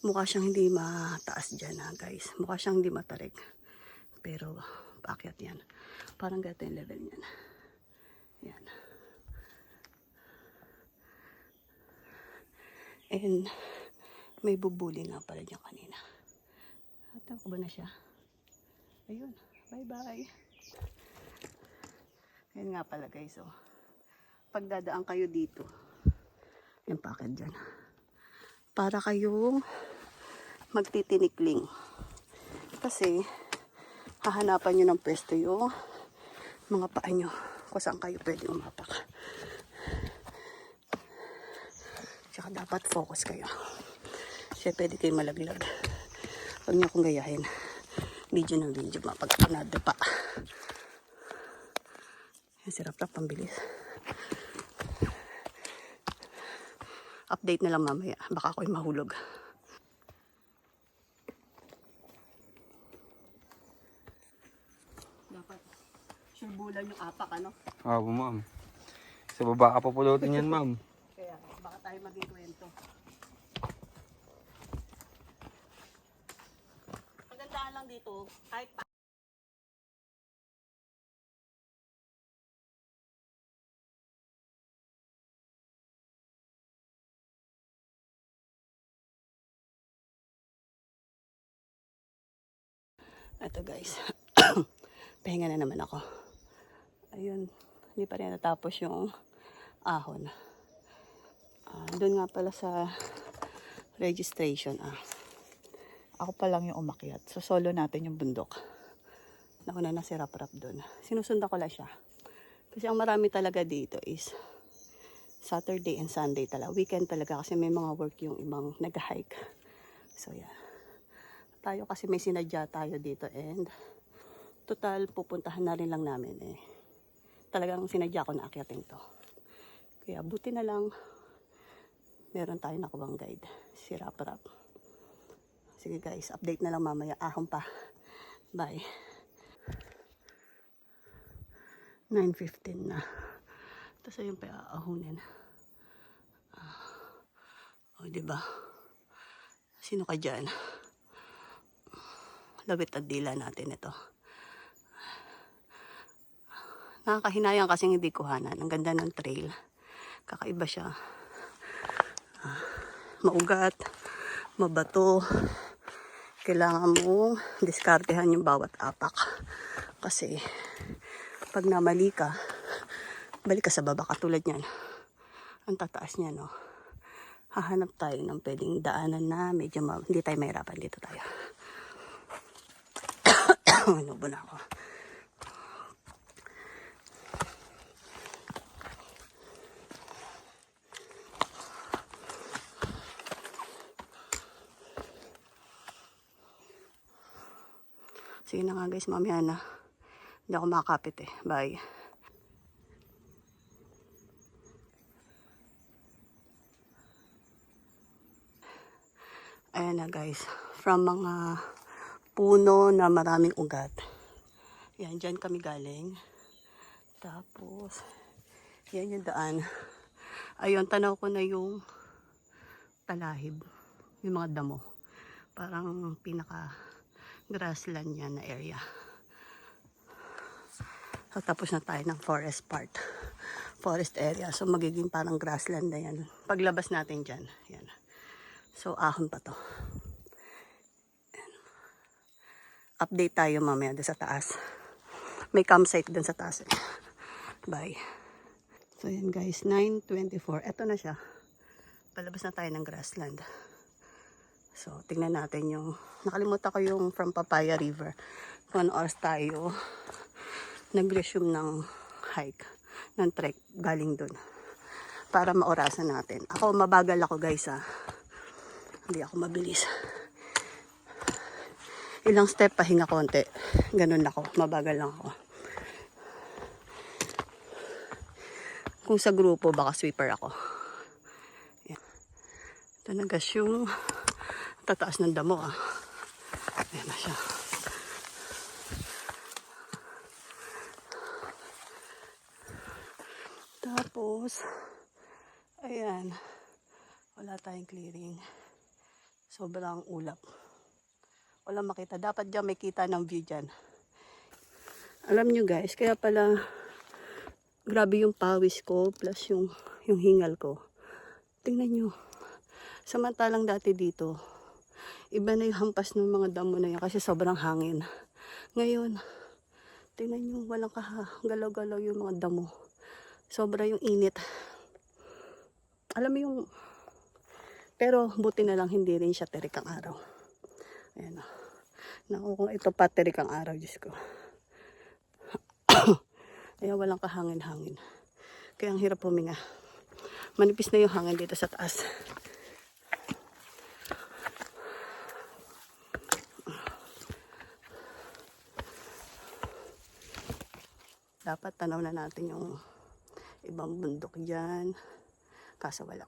Mukha siyang hindi mataas dyan ha guys. Mukha siyang hindi matarik. Pero paakyat yan. Parang gato yung level niyan. Yan. And may bubuli nga pala dyan kanina. Atang ko ba na siya? Ayun. Bye-bye. Yan nga pala guys. Oh. Pagdadaan kayo dito. Yung packet dyan. Para kayong magtitinikling. Kasi hahanapan nyo ng pwesto yung mga paa nyo kung saan kayo pwede umapak. Tsaka dapat focus kayo. Kasi pwede kayo malaglag. Huwag nyo kong gayahin. Video ng video. Mapagpanado pa. Yan si Rap-Rap. Pambilis. Update na lang mamaya. Baka ako'y mahulog. Dapat sure bulan yung apak, ano? Oo, ma'am. Sa baba ka papulutin yan, ma'am. Kaya baka tayo maging kwento. Magandaan lang dito, kahit pa. Ito guys, pahinga na naman ako. Ayun, hindi pa rin natapos yung ahon. Doon nga pala sa registration. Ako pa lang yung umakyat. So solo natin yung bundok. Nauna na si Rap-Rap doon. Sinusundan ko lang siya. Kasi ang marami talaga dito is Saturday and Sunday talaga. Weekend talaga kasi may mga work yung ibang nag-hike. So yeah. Tayo kasi may sinadya tayo dito and total pupuntahan na rin lang namin eh. Talagang sinadya ko na akyatin to. Kaya buti na lang meron tayo nakuwang guide. Si Rap-Rap. Sige guys, update na lang mamaya. Ahon pa. Bye. 9:15 na. Tapos ayun pa aahunin. O, diba? Sino ka dyan? Labit at dila natin ito. Nakakahinayang kasing hindi kuhanan. Ang ganda ng trail. Kakaiba siya. Maugat, mabato. Kailangan mong diskartehan yung bawat apak. Kasi pag namali ka, balik ka sa baba katulad niyan. Ang tataas niya, no? Hahanap tayo ng pwedeng daanan na medyo hindi tayo mahirapan. Dito tayo. Inubo na ako. Sige na nga guys, mamaya na. Hindi ako makakapit eh. Bye. Ayan na guys. From mga puno na maraming ugat. Yan, dyan kami galing. Tapos, yan yung daan. Ayun, tanaw ko na yung talahib. Yung mga damo. Parang pinaka grassland yan na area. So, tapos na tayo ng forest part. Forest area. So, magiging parang grassland na yan. Paglabas natin dyan. Yan. So, ahon pa to. Update tayo mamaya doon sa taas. May campsite doon sa taas. Bye. So, yan guys. 9:24. Eto na siya. Palabas na tayo ng grassland. So, tingnan natin yung... Nakalimutan ko yung from Papaya River. 1 hours tayo nag-resume ng hike. Ng trek galing dun. Para maorasan natin. Ako, mabagal ako guys ha. Hindi ako mabilis. Ilang step, pahinga konti. Ganun ako. Mabagal lang ako. Kung sa grupo, baka sweeper ako. Yan. Ito na guys yung tataas ng damo ah. Ayan na siya. Tapos, ayan. Wala tayong clearing. Sobrang ulap. Wala makita. Dapat dyan may kita ng view dyan. Alam nyo guys, kaya pala grabe yung pawis ko plus yung hingal ko. Tingnan nyo. Samantalang dati dito, iba na yung hampas ng mga damo na yan kasi sobrang hangin. Ngayon, tingnan nyo, walang galaw-galaw yung mga damo. Sobra yung init. Alam mo yung... Pero buti na lang hindi rin siya terik ang araw. Ayan o. Naku, kung ito pa terik ang araw, Diyos ko. Kaya walang kahangin-hangin. Kaya ang hirap huminga. Manipis na yung hangin dito sa taas. Dapat tanaw na natin yung ibang bundok dyan. Kaso wala.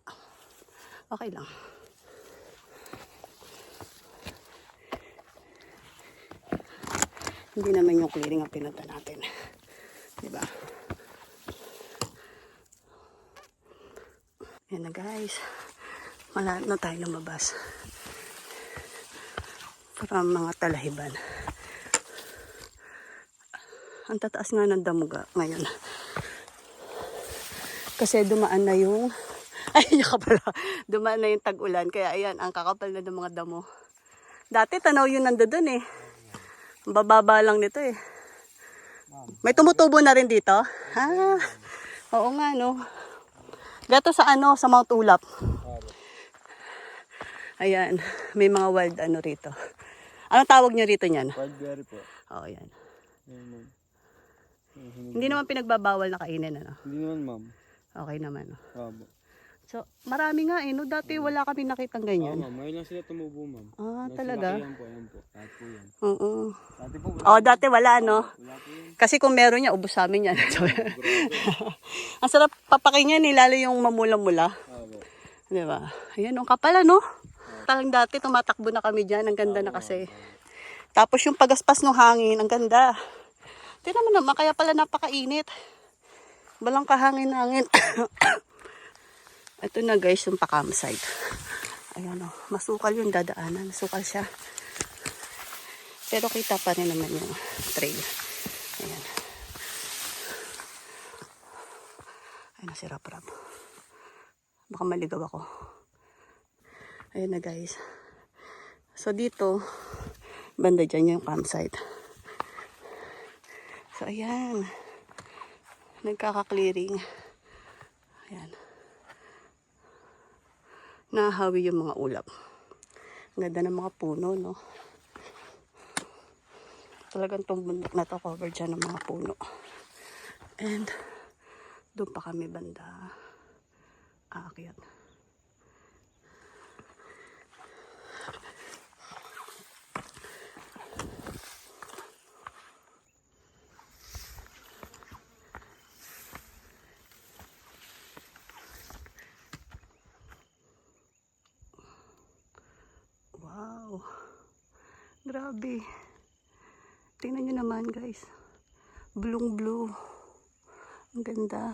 Okay lang. Hindi naman yung clearing ang pinunta natin. Diba? Yan na guys. Malahat na tayo lumabas. From mga talahiban. Ang tataas nga ng damuga ngayon. Kasi dumaan na yung... Ay, yaka pala. Dumaan na yung tag-ulan. Kaya ayan, ang kakapal na ng mga damo. Dati tanaw yun nandoon eh. Ang bababa lang nito eh. May tumutubo na rin dito? Ha? Oo nga no. Gato sa ano, sa Mount Ulap. Ayan, may mga wild ano rito. Anong tawag nyo rito niyan? Wildberry po. Oo, yan. Yan, Hindi naman pinagbabawal na kainin ano. hindi naman ma'am. Okay naman. No? Opo. So, marami nga eh. No? Dati wala kami nakitang ganyan. Ma'am, ngayon lang sila tumubo ma'am. Ah, Nasa talaga? laki yan po, ayan po. Lahat po yan. Oo. Dati po, Oh, dati wala no. wala po yan. Kasi kung meron niya, ubos sa amin yan. Ang sarap papakinggan eh, lalo yung mamula-mula. Opo. Di ba? Ayan, ang kapala no. Talang dati tumatakbo na kami dyan. Ang ganda na kasi. Tapos yung pagaspas ng hangin, ang ganda. Tignan mo naman, kaya pala napakainit. Walang kahangin-hangin. Ito na guys, yung pa-campsite. Ayan o, masukal yung dadaanan. Masukal siya. Pero kita pa rin naman yung trail. Ayan. Ayan na si Rap-Rap. Baka maligaw ako. Ayan na guys. So dito, banda dyan yung campsite. So ayan. Nagkaka-clearing. Ayan. Nahahawi yung mga ulap. Ang ganda ng mga puno, no? Talagang itong bundok na to covered dyan ng mga puno. And doon pa kami banda aakyat. Wow. Grabe. Tingnan nyo naman guys. Blue blue. Ang ganda.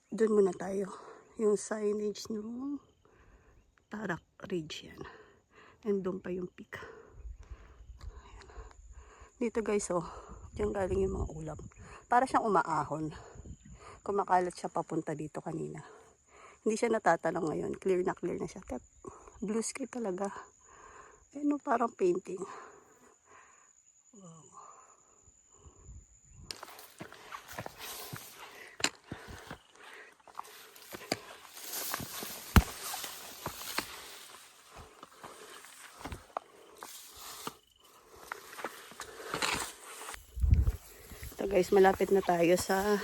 Doon muna tayo. Yung signage ng Tarak Ridge yan. And doon pa yung peak. Ayan. Dito guys oh. Diyan galing yung mga ulap. Para siyang umaahon. Kumakalat siya papunta dito kanina. Hindi siya natatanong ngayon. Clear na siya. Blue sky talaga. Ano, parang painting. Wow. Ito guys, malapit na tayo sa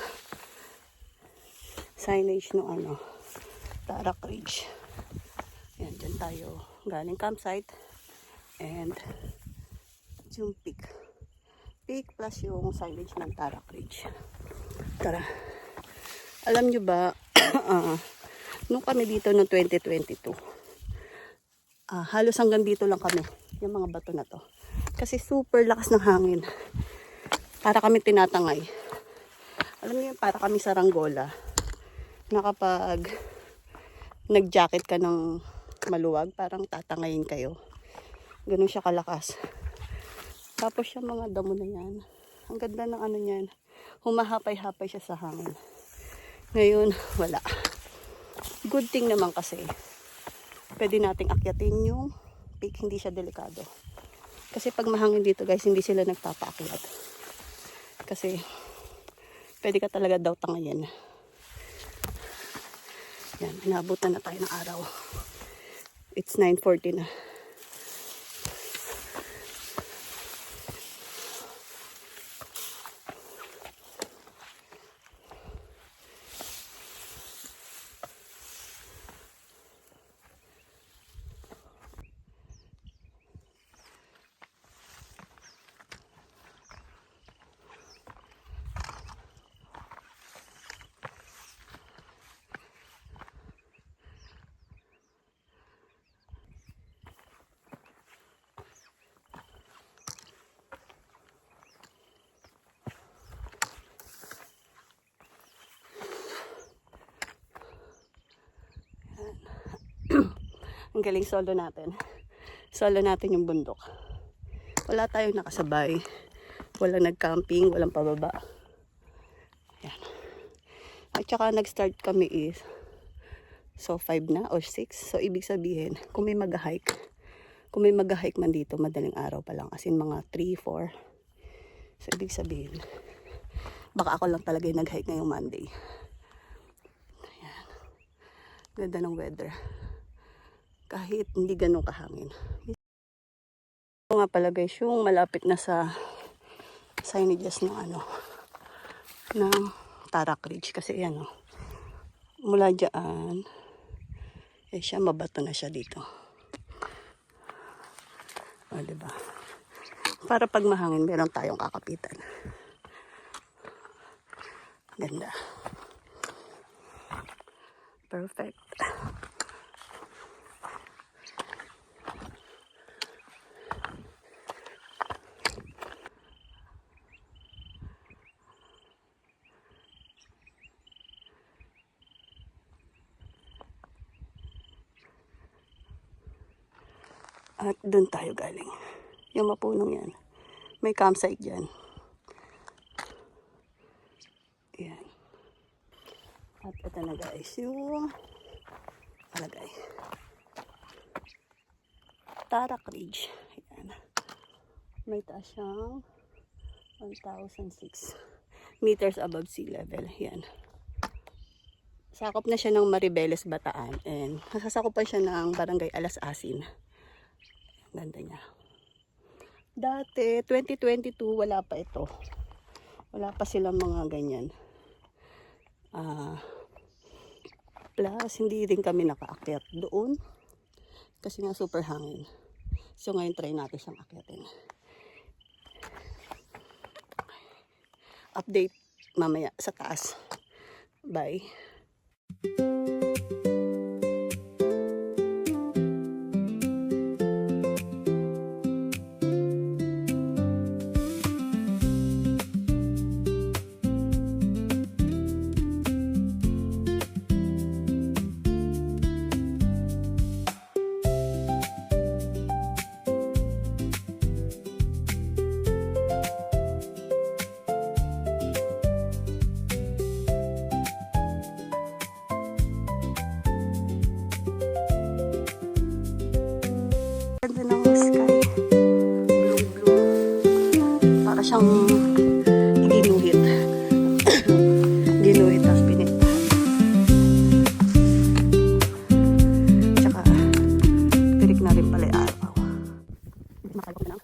signage no ano. Tarak Ridge. Ayan, dyan tayo galing campsite. And yung peak. Peak plus yung signage ng Tarak Ridge. Tara. Alam nyo ba, nung kami dito noong 2022, halos hanggang dito lang kami. Yung mga bato na to. Kasi super lakas ng hangin. Para kami tinatangay. Alam niyo, para kami sa Ranggola. Na kapag nag-jacket ka ng maluwag, parang tatangayin kayo. Ganun siya kalakas. Tapos yung mga damo na yan, ang ganda ng ano niyan, humahapay-hapay siya sa hangin. Ngayon, wala. Good thing naman kasi, pwede nating akyatin yung peak, hindi siya delikado. Kasi pag mahangin dito guys, hindi sila nagpapaakyat. Kasi, pwede ka talaga daw tangayin. Yan, inabutan na tayo ng araw. It's 9:40 na. Ang galing solo natin. Solo natin yung bundok. Wala tayong nakasabay. Walang nag-camping, walang pababa. Ayan. At saka nag-start kami is so 5 na or 6. So ibig sabihin, kung may mag-hike man dito, madaling araw pa lang. As in mga 3, 4. So ibig sabihin, baka ako lang talaga yung nag-hike ngayong Monday. Ayan. Ganda ng weather. Kahit hindi ganun kahangin. Ito nga pala guys, yung malapit na sa signages ng ano, ng Tarak Ridge. Kasi yan mula dyan, siya mabato na siya dito. O, diba? Para pag mahangin, meron tayong kakapitan. Ganda. Perfect. At doon tayo galing. Yung mapunong yan. May campsite dyan. Ayan. At ito na guys, yung palagay. Tarak Ridge. Ayan. May taas siyang 1,006 meters above sea level. Ayan. Sakop na siya ng Maribeles, Bataan. And nasasakopan siya ng Barangay Alas Asin. Ganda niya. Dati, 2022, wala pa ito. Wala pa silang mga ganyan. Plus, hindi rin kami nakaakyat doon. Kasi nga super hangin. So, ngayon try natin siyang akyatin. Update mamaya sa taas. Bye. Ganda ng sky. Blue-blue. Para siyang ginuhit. Ginuhit tapos pinitahan. Tsaka, tirik na rin pala yung araw. Makakot na lang.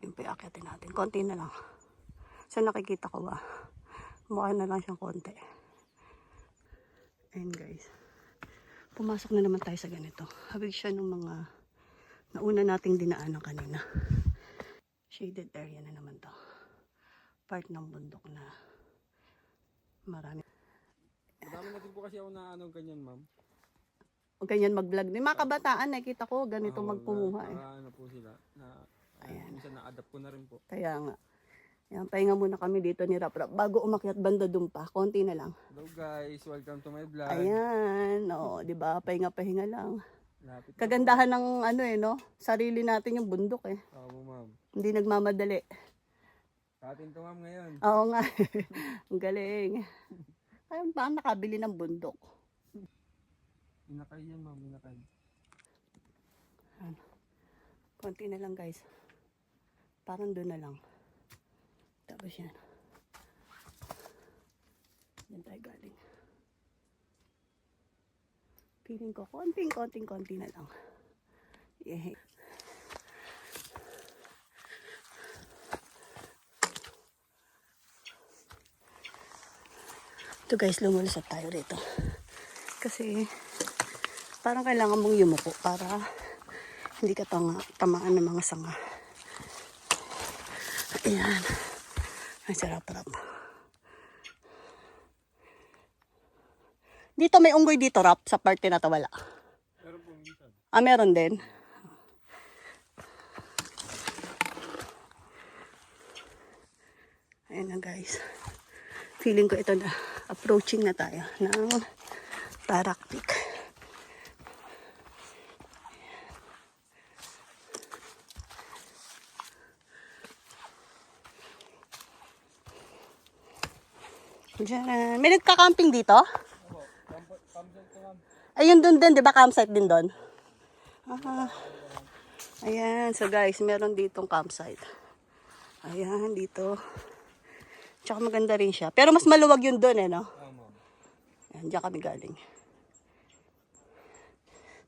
Yung payakyatin natin. Konti na lang. Sa nakikita ko ba? Mukha na lang siyang konti. Ayun guys. Pumasok na naman tayo sa ganito. Habig siya ng mga nauna nating dinaanan kanina. Shaded area na naman to. Part ng bundok na marami. Madami na din po kasi ako na ganyan, ma'am. O ganyan mag-vlog. May mga kabataan, nakita ko ganito magpumuha eh. Ano po sila. Minsan na-adapt ko na rin po. Kaya nga. Yan, pahinga muna kami dito ni Rap Rap. Bago umakyat banda dun pa, konti na lang. Hello guys, welcome to my vlog. Ayan, o, di ba? Pahinga-pahinga lang. Lapit na Kagandahan ng ano eh, no? Sarili natin yung bundok eh. po. Oo, ma'am. Hindi nagmamadali. Sa atin to, ma'am, ngayon. Oo nga. Ang galing. Ayun, paano nakabili ng bundok? Inakay yan, ma'am, inakay. Konti na lang guys. Parang doon na lang. Tapos yan. Yan tayo galing. Feeling ko konting-konti na lang. Yeah. Ito guys, lumulusot tayo rito. Kasi parang kailangan mong yumuko para hindi ka tamaan ng mga sanga. Ayan. Ang sarap-rap. Dito may unggoy dito, Rap, sa parte na to wala. Meron po minsan. Ah, meron din. Ayan na guys. Feeling ko ito na. Approaching na tayo ng Tarak Peak. Diyan. May nagka-camping dito? Campsite ko, ma'am. Ayun dun din, di ba? Campsite din doon? Ah, ayan. So guys, meron ditong campsite. Ayan, dito. Tsaka maganda rin siya. Pero mas maluwag yun doon no? Oo, ma'am. Yan, diyan kami galing.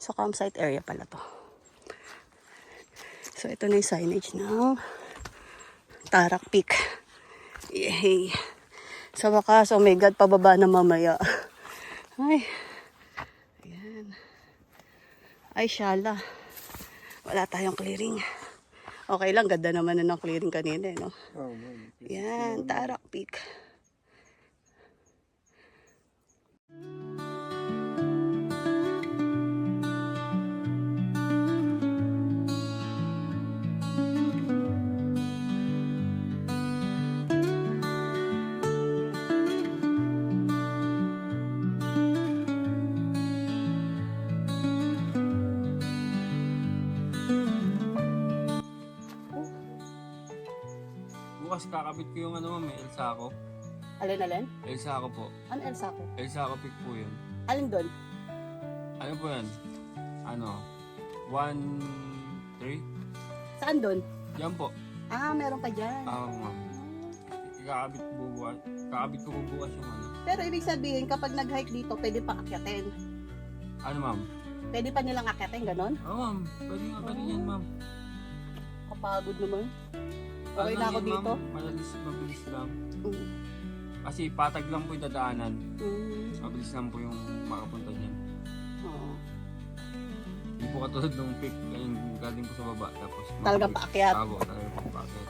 So, campsite area pala to. So, ito na yung signage ng Tarak Peak. Yay! Sa wakas, oh my God, pababa na mamaya. Ay. Ayan. Ay, syala. Wala tayong clearing. Okay lang, ganda naman na ng clearing kanina, no? Oo, ma'am. Yan, Tarak Peak. Bukas kakabit ko yung ano, ma'am, Elsa ko. Alin? Elsa ko po. Ano Elsa ko? Elsa ko pick po yun. Alin doon? Ano po yan? Ano? 1, 3? Saan doon? Yan po. Ah, meron ka dyan. Ma'am. Kakabit ko po bukas yung ano. Pero ibig sabihin, kapag nag-hike dito, pwede pa akyatin. Ano, ma'am? Pwede pa nilang akyatin, ganon? Oo, ma'am. Pwede nga pa rin yan, ma'am. Kapagod naman. Okay Ano na ako yan, dito. ma'am? Mabilis lang. Mm. Kasi patag lang po yung dadaanan. Mm. Mabilis lang po yung makapunta niyan. Oo. Hindi po katulad ng pick yung galing po sa baba. Tapos Talagang paakyat. Tabo, talagang paakyat.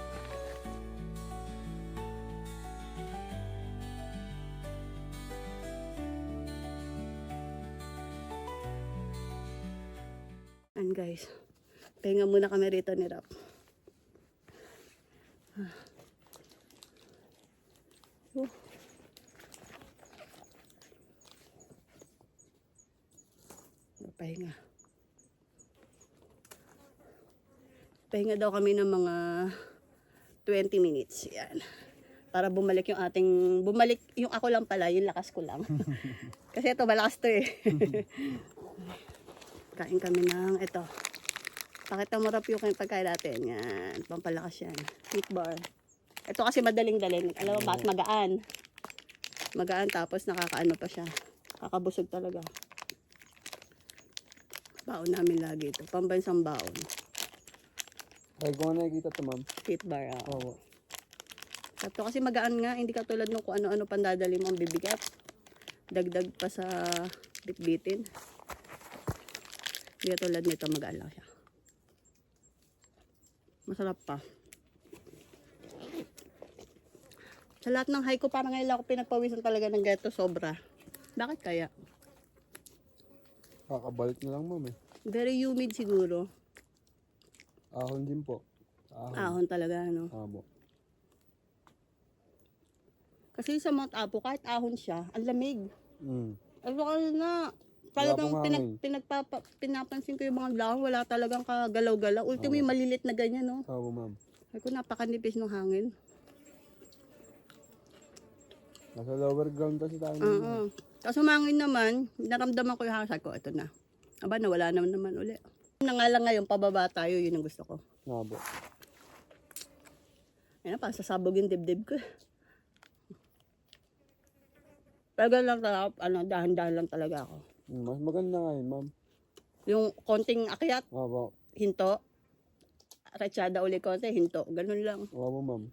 And guys, pahinga muna kami rito ni Rap. Pahinga. Pahinga daw kami ng mga 20 minutes. Yan. Para bumalik yung ako lang pala, yung lakas ko lang. Kasi ito, malakas to eh. Kain kami ng ito. Pakita mo Rap yung pagkain natin. Yan. Pampalakas yan. Meat bar. Ito kasi madaling-daling. Alam mo bakit magaan? Magaan tapos nakakaano pa siya. Kakabusog talaga. Baon namin lagi ito. Pambansang baon. Ay, kung ano nakikita to, ma'am. Meat bar. Oo. Ito kasi magaan nga. Hindi katulad nung kung ano-ano pandadali mo ang bibigat. Dagdag pa sa bitbitin. Hindi katulad nito magaan lang siya. Masarap pa. Sa lahat ng hike ko, parang ngayon lang ako pinagpawisan talaga ng ganito sobra. Bakit kaya? Kakabalik na lang, ma'am eh. Very humid siguro. Ahon din po. Ahon talaga, no? Abo. Kasi sa Mount Apo, kahit ahon siya, ang lamig. Mm. Ano na, talagang Wala pong hangin. pinapansin ko yung mga dahon, wala talagang kagalaw-galaw. Ultimo yung malilit na ganyan, no? Abo, ma'am. Ay ko, napakanipis ng hangin. Nasa lower ground kasi tayo. Oo. Tapos umangin naman, naramdaman ko yung hangin. Sabi ko, ito na. Aba, nawala naman uli. Na nga lang ngayon, pababa tayo, yun ang gusto ko. Abo. Ayun, parang sasabog yung dibdib ko. Pero ganun lang talaga, dahan-dahan lang talaga ako. Mas maganda nga yun, ma'am. Yung konting akyat, Abo. hinto. Ratsyada uli konti, hinto. Ganun lang. Abo, ma'am.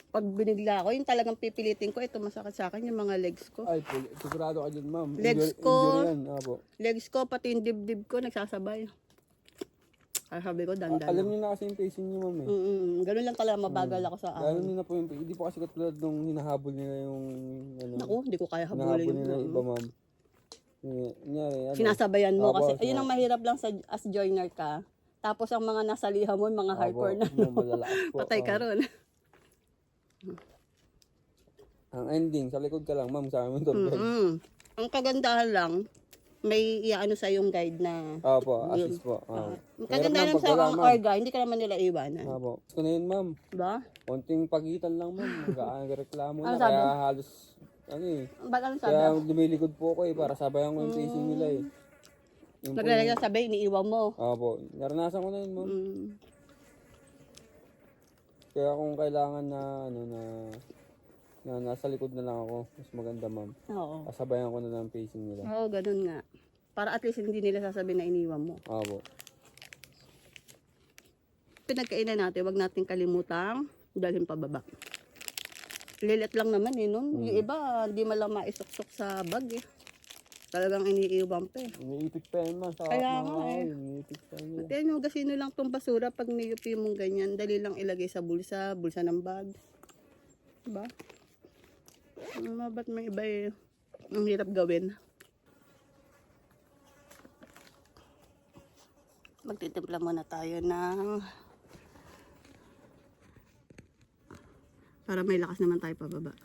Pag binigla ako, yung talagang pipilitin ko, ito masakit sa akin, yung mga legs ko. Ay, sigurado ka dyan, ma'am. Legs ko. Injury yan, abo. Legs ko, pati yung dibdib ko, nagsasabay. Kaya sabi ko, dandan Alam lang. niyo na kasi yung pacing niyo, ma'am eh. Ganun lang talaga, mabagal ako sa Alam ahon. niyo na po yung hindi po kasi katulad nung hinahabol nila yung ano. Naku, hindi ko kaya Hinahabol habulin. nila yung iba, ma'am. Kunyari, ano. Sinasabayan mo Abo, kasi, siya. ayun ang mahirap lang sa as joiner ka. Tapos ang mga nasa liha mo, yung mga Abo, hardcore na, yung malalakas po. patay ka ron. Ang ending, sa likod ka lang, ma'am, sa amin doon. Ang kagandahan lang, may iaano sa yung guide na, Opo, assist po. ang Hirap kagandahan ng lang sa pagdala, ang ma'am. orga, hindi ka naman nila iwanan. Opo. Gusto na yun, ma'am. Diba? Konting pagitan lang, ma'am. Mag-reklamo Ano na. sabi? Kaya halos, ano eh. Ba't anong sabi? Kaya lumilikod po ako eh, para sabayan ko yung pacing nila eh. Yun po Naglalagay yung- sa sabi, iniiwan mo. Opo. Naranasan ko na yun, ma'am. na nasa likod na lang ako. Mas maganda, ma'am. Oo. Kasabayan ko na ng pacing nila. Oo, ganun nga. Para at least hindi nila sasabihin na iniwan mo. Opo. Pinagkainan natin, wag natin kalimutang dalhin pababa. Lilit lang naman eh, no? Yung iba, hindi malang maisuksok sa bag eh. Talagang iniiwan pa eh. Iniipit pa yan, ma'am. Sa Kaya mga nga eh. iniipit pa yan. At yan yung gasino lang tong basura pag niyupi mong ganyan. Dali lang ilagay sa bulsa ng bag. Diba? Ba't may iba eh. Ang hirap gawin. Magtitimpla muna tayo ng para may lakas naman tayo pababa.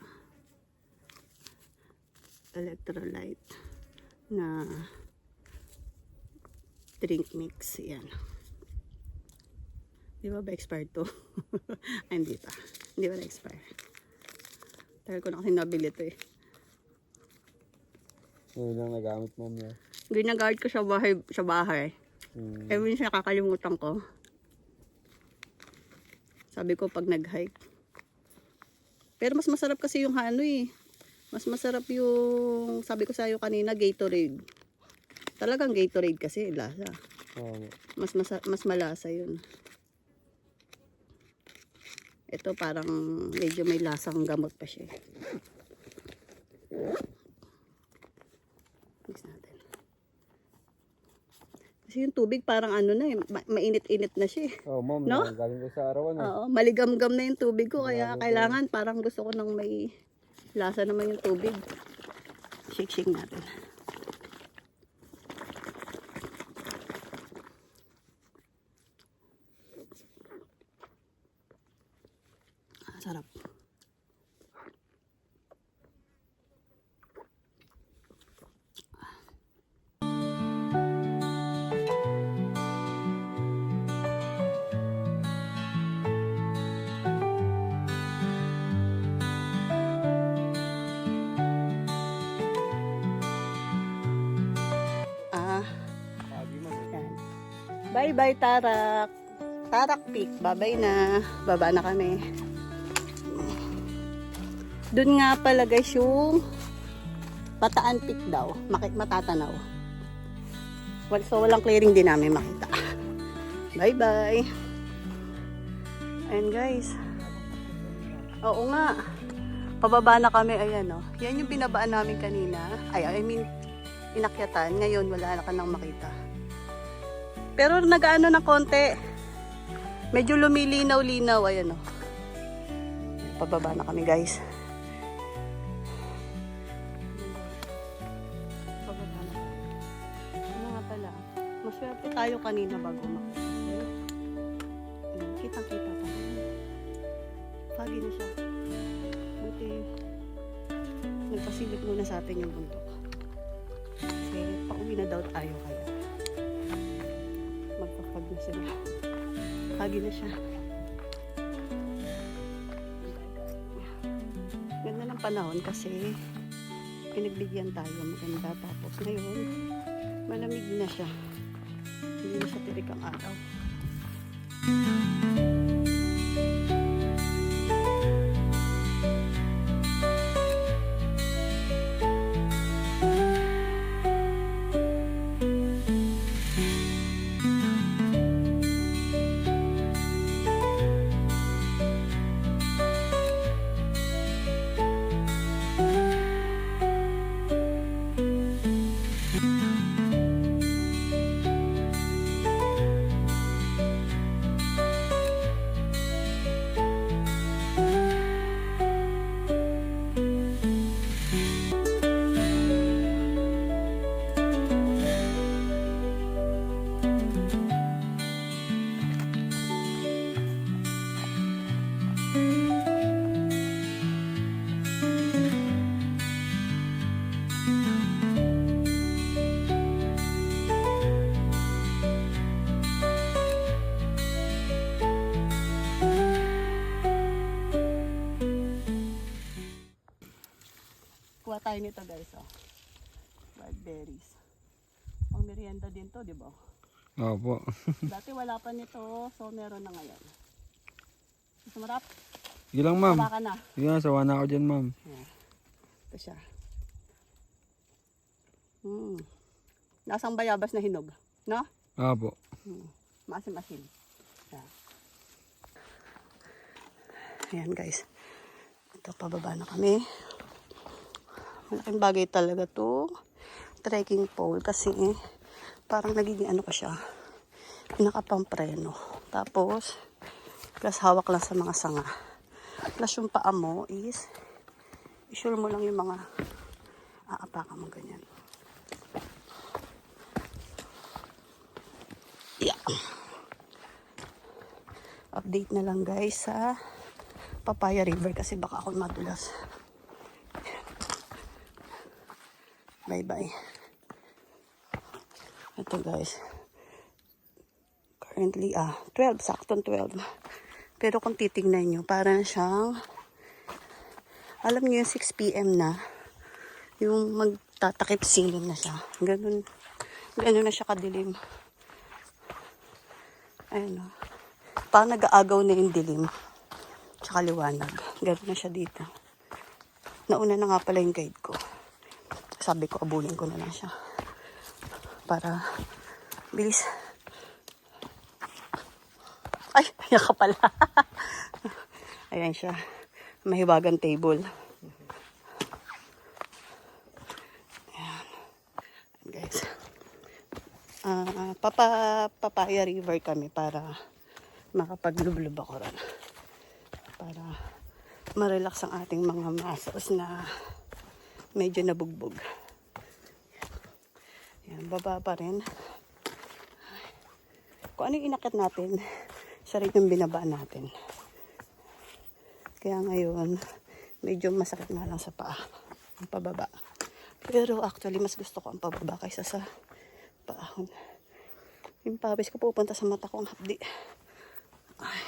Electrolyte na drink mix. Yan. Di ba expired to? Ay, hindi pa. Hindi ba na-expire? Tagal ko na kasi nabili to eh. Ngayon lang nagamit, ma'am. Yeah. Ginagamit ko sa bahay. Eh, minsan nakakalimutan ko. Sabi ko pag nag-hike. Pero mas masarap kasi yung ano eh. Mas masarap yung, sabi ko sa'yo kanina, Gatorade. Talagang Gatorade kasi, lasa. Oo. Mas malasa yun. Ito parang medyo may lasang gamot pa siya. Mix natin. Kasi yung tubig parang ano na eh, mainit-init na siya eh. Oh, ma'am. No? Galing ko sa arawan eh. Oo, maligam-gam na yung tubig ko kaya kailangan parang gusto ko nang may lasa naman yung tubig. Shake natin. Sarap. Sabi, ma'am. Yan. Bye-bye, Tarak. Tarak Peak. Bye-bye na. Baba na kami. Doon nga pala guys yung Bataan Peak daw. Matatanaw. So walang clearing din namin makita. Bye-bye. Ayan guys. Oo nga. Pababa na kami. Ayan o. Yan yung binabaan namin kanina. I mean, inakyatan. Ngayon wala na ka nang makita. Pero nagaano na konti. Medyo lumilinaw-linaw. Ayan o. Pababa na kami guys. Pababa na kami. Ano nga pala. Maswerte tayo kanina bago makita. Kitang-kita pa. Pagi na siya. Buti. Nagpasilip muna sa atin yung bundok. Kasi pauwi na daw tayo kaya. Magpapag na sila. Pagi na siya. Ganda ng panahon kasi pinagbigyan tayo maganda. Tapos ngayon, malamig na siya. Hindi na siya tirik ang araw. Kuha tayo nito guys, oh. Wild berries. Pang merienda din to, di ba? Opo. Dati wala pa nito, so meron na ngayon. Mas marap. Sige lang, ma'am. Wala ka na. Sige nga, sawa na ako dyan, ma'am. Ito siya. Nasang bayabas na hinog. No? Apo. Maasim-asim. Yan. Ayan guys. Ito, pababa na kami. Malaking bagay talaga to trekking pole kasi parang nagiging ano pa siya. Pinakapampreno. Tapos, plus hawak lang sa mga sanga. Plus yung paa mo is i-sure mo lang yung mga aapakan mo ganyan. Yeah. Update na lang guys sa Papaya River kasi baka ako madulas. Bye bye. Ito guys. Currently 12, saktong 12. Pero kung titingnan nyo, parang siyang alam nyo yung 6 PM na yung magtatakip silim na siya. Ganun na siya kadilim. Ayun o. Parang nag-aagaw na yung dilim. Tsaka liwanag. Ganun na siya dito. Nauna na nga pala yung guide ko. Sabi ko, abulin ko na lang siya. Para bilis. Ay, yan ka pala. Ayan siya. Mahiwagang table. Ayan. Guys. Papaya River kami para makapaglublub ako ron. Para ma-relax ang ating mga muscles na medyo nabugbog. Ayan, baba pa rin. Kung ano yung inakit natin, siya rin yung binaba natin. Kaya ngayon, medyo masakit na lang sa paa. Ang pababa. Pero actually, mas gusto ko ang pababa kaysa sa paahon. Yung pawis ko pupunta sa mata ko ang hapdi. Ay.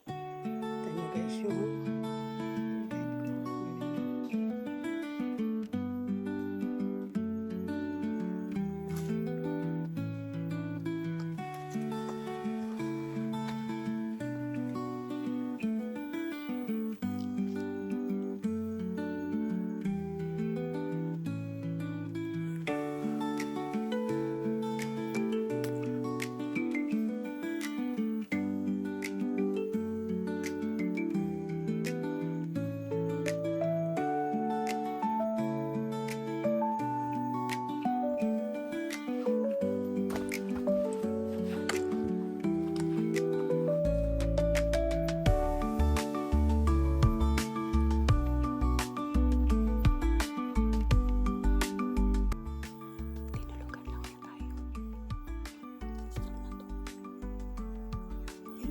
Ito nyo guys yung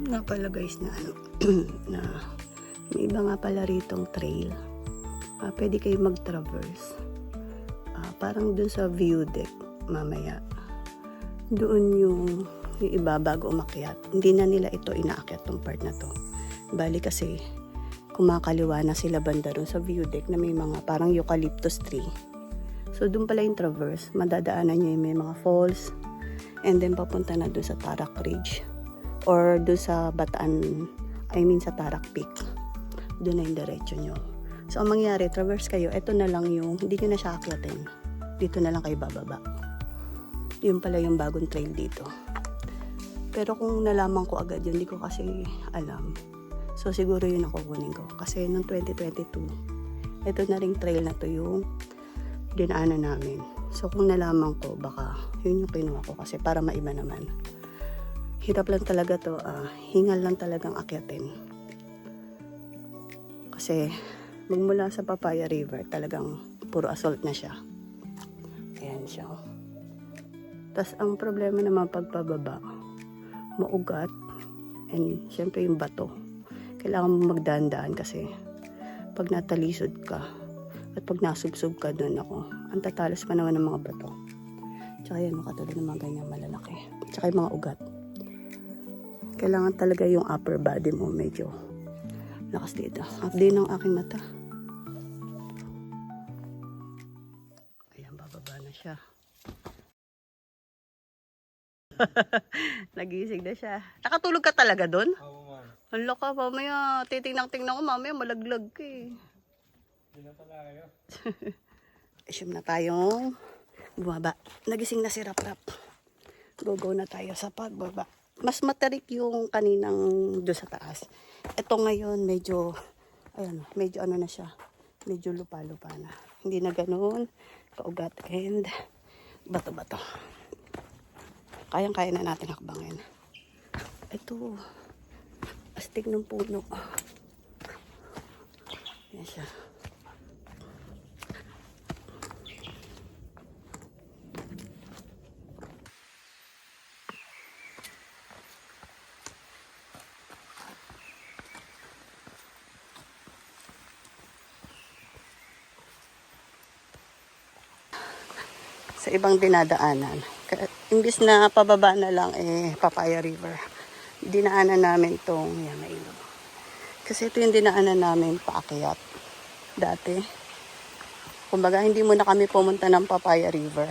nga pala guys na ano na may iba nga pala ritong trail. Pwede kayo mag-traverse. Parang dun sa view deck mamaya. Doon yung iba bago umakyat. Hindi na nila ito inaakyat tong part na to. Bali kasi kumakaliwa na sila banda dun sa view deck na may mga parang eucalyptus tree. So dun pala yung traverse. Madadaanan nyo yung may mga falls. And then papunta na dun sa Tarak Ridge. Or doon sa Bataan, sa Tarak Peak. Doon na yung diretso nyo. So, ang mangyari, traverse kayo, ito na lang yung, hindi nyo na siya akyatin. Dito na lang kayo bababa. Yun pala yung bagong trail dito. Pero kung nalaman ko agad yun, hindi ko kasi alam. So, siguro yun ang kukunin ko. Kasi noong 2022, ito na ring trail na to yung dinaanan namin. So, kung nalaman ko, baka yun yung kinuha ko kasi para maiba naman. Hirap lang talaga to, hingal lang talagang akyatin. Kasi magmula sa Papaya River, talagang puro assault na siya. Ayan siya. Tapos ang problema naman pagpababa, maugat, and syempre yung bato. Kailangan mo magdaan-daan kasi pag natalisod ka, at pag nasubsob ka doon ako, ang tatalas pa naman ng mga bato. Tsaka yan, katulad ng mga ganyang malalaki. Tsaka yung mga ugat. Kailangan talaga yung upper body mo medyo lakas dito. Update ng aking mata. Ayan, bababa na siya. Nagising na siya. Nakatulog ka talaga doon? Oo, ma'am. Ang laka, mamaya. Titingnan ko, mamaya malaglag ka eh. Hindi na tayo. Assume na tayong bumaba. Nagising na si Rap-Rap. Go na tayo sa pagbaba. Mas matarik yung kaninang doon sa taas. Ito ngayon medyo, ayan, medyo ano na siya. Medyo lupa-lupa na. Hindi na ganun kaugat and bato-bato. Kayang-kaya na natin hakbangin. Ito, astig ng puno. Yan siya. Sa ibang dinadaanan. Imbis na pababa na lang Papaya River. Dinaanan namin tong yan na ilog. Kasi ito yung dinaanan namin paakyat dati. Kumbaga hindi muna kami pumunta ng Papaya River.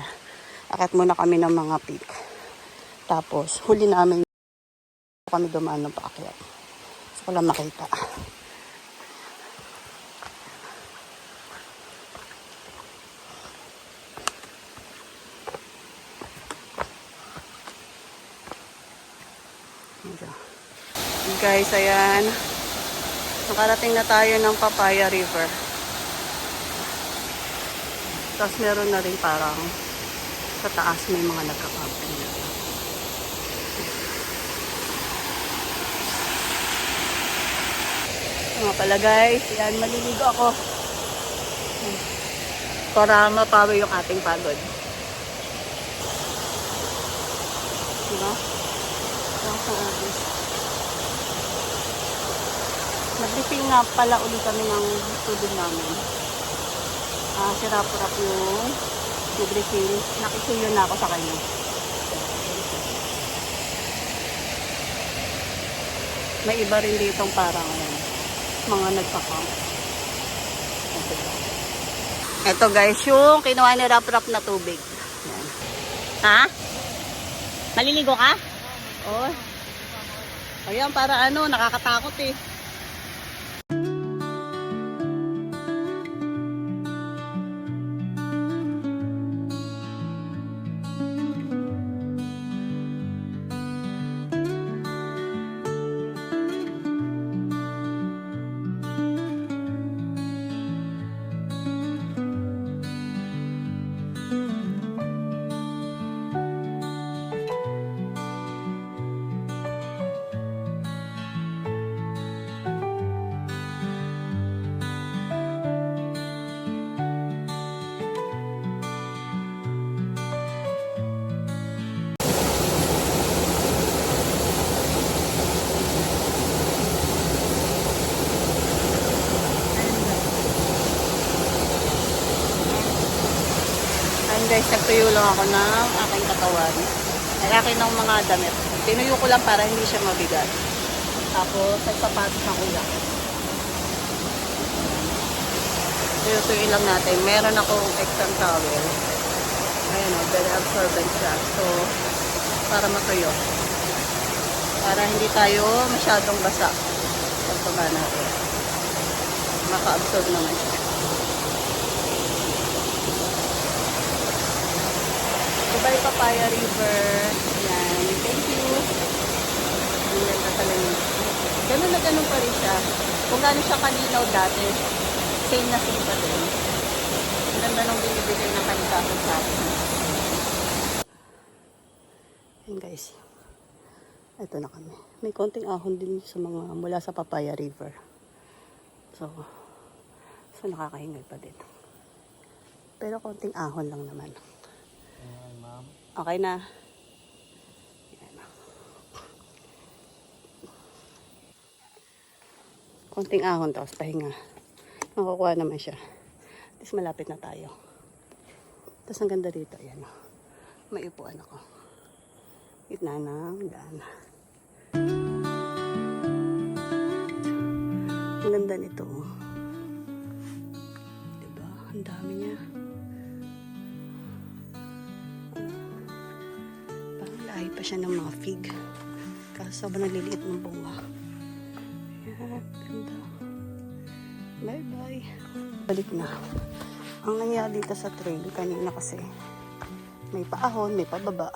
Akat muna kami ng mga peak. Tapos huli namin kami dumaan ng paakyat. So ko lang makita. Guys, ayan. Nakarating na tayo ng Papaya River. Tapos meron na rin parang sa taas may mga nagka-camping na. Mga pala guys, ayan, maliligo ako. Para mapawi yung ating pagod. Diba? Nag-refill nga pala ulit kami ng tubig namin. Sirap-rap yung nag-refill. Nakisuyo na ako sa kanya. May iba rin ditong parang mga nagpa-camp. Ito guys, yung kinuha ni Rap-Rap na tubig. Yan. Ha? Maliligo ka? Oh. Ayan, para nakakatakot eh. Guys, nagtuyo lang ako ng aking katawan. Ay akin ng mga damit. Tinuyo ko lang para hindi siya mabigat. Tapos, nagsapatos ng ulang. Tuyo-tuyo lang natin. Meron akong extra towel. Ayan o, very absorbent siya. So, para matuyo. Para hindi tayo masyadong basa. Pagpaba natin. Maka-absorb naman siya. Dubai Papaya River. Yan. Thank you. Ayan na pala yun. Ganun na ganun pa rin siya. Kung gano'n siya kalinaw dati, same na same pa din. Ang ganda nung binibigay ng kalikasan sa atin. Ayan guys. Ito na kami. May konting ahon din sa mga mula sa Papaya River. So nakakahingal pa din. Pero konting ahon lang naman. Okay na. Ayan. Konting ahon tapos pahinga. Makukuha naman siya. Tapos malapit na tayo. Tapos ang ganda dito. Ayan. May upuan ako. Gitna ng daan. Ang ganda nito. Diba? Ang dami niya. pa siya ng mga fig. Kaso sobrang liliit ng bunga. Yan, ganda. Bye-bye. Balik na. Ang nangyari dito sa trail, kanina kasi may paahon, may pababa.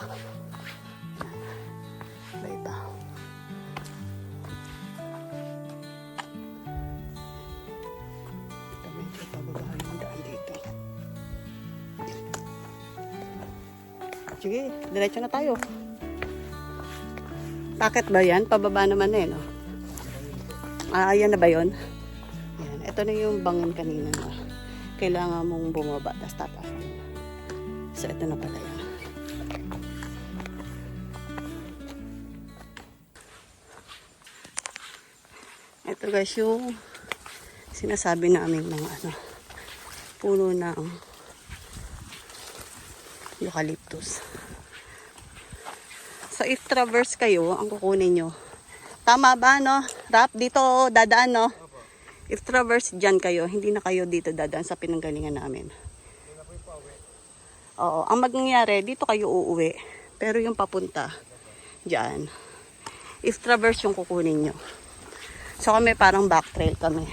Bye-bye. Ito medyo pababa yung daan dito. Sige, diretso na tayo. Bakit ba yan? Pababa naman eh, no? Ah, ayan na ba yun? Ayan. Ito na yung bangin kanina na kailangan mong bumaba, tapos tataas mo. So, ito na pala yan. Ito guys, yung sinasabi namin mga puno ng eucalyptus. So, if traverse kayo, ang kukunin nyo. Tama ba, no? Rap, dito dadaan, no? If traverse dyan kayo, hindi na kayo dito dadaan sa pinanggalingan namin. Oo, ang mangyayari, dito kayo uuwi. Pero yung papunta, dyan. If traverse yung kukunin nyo. So, kami parang back trail kami.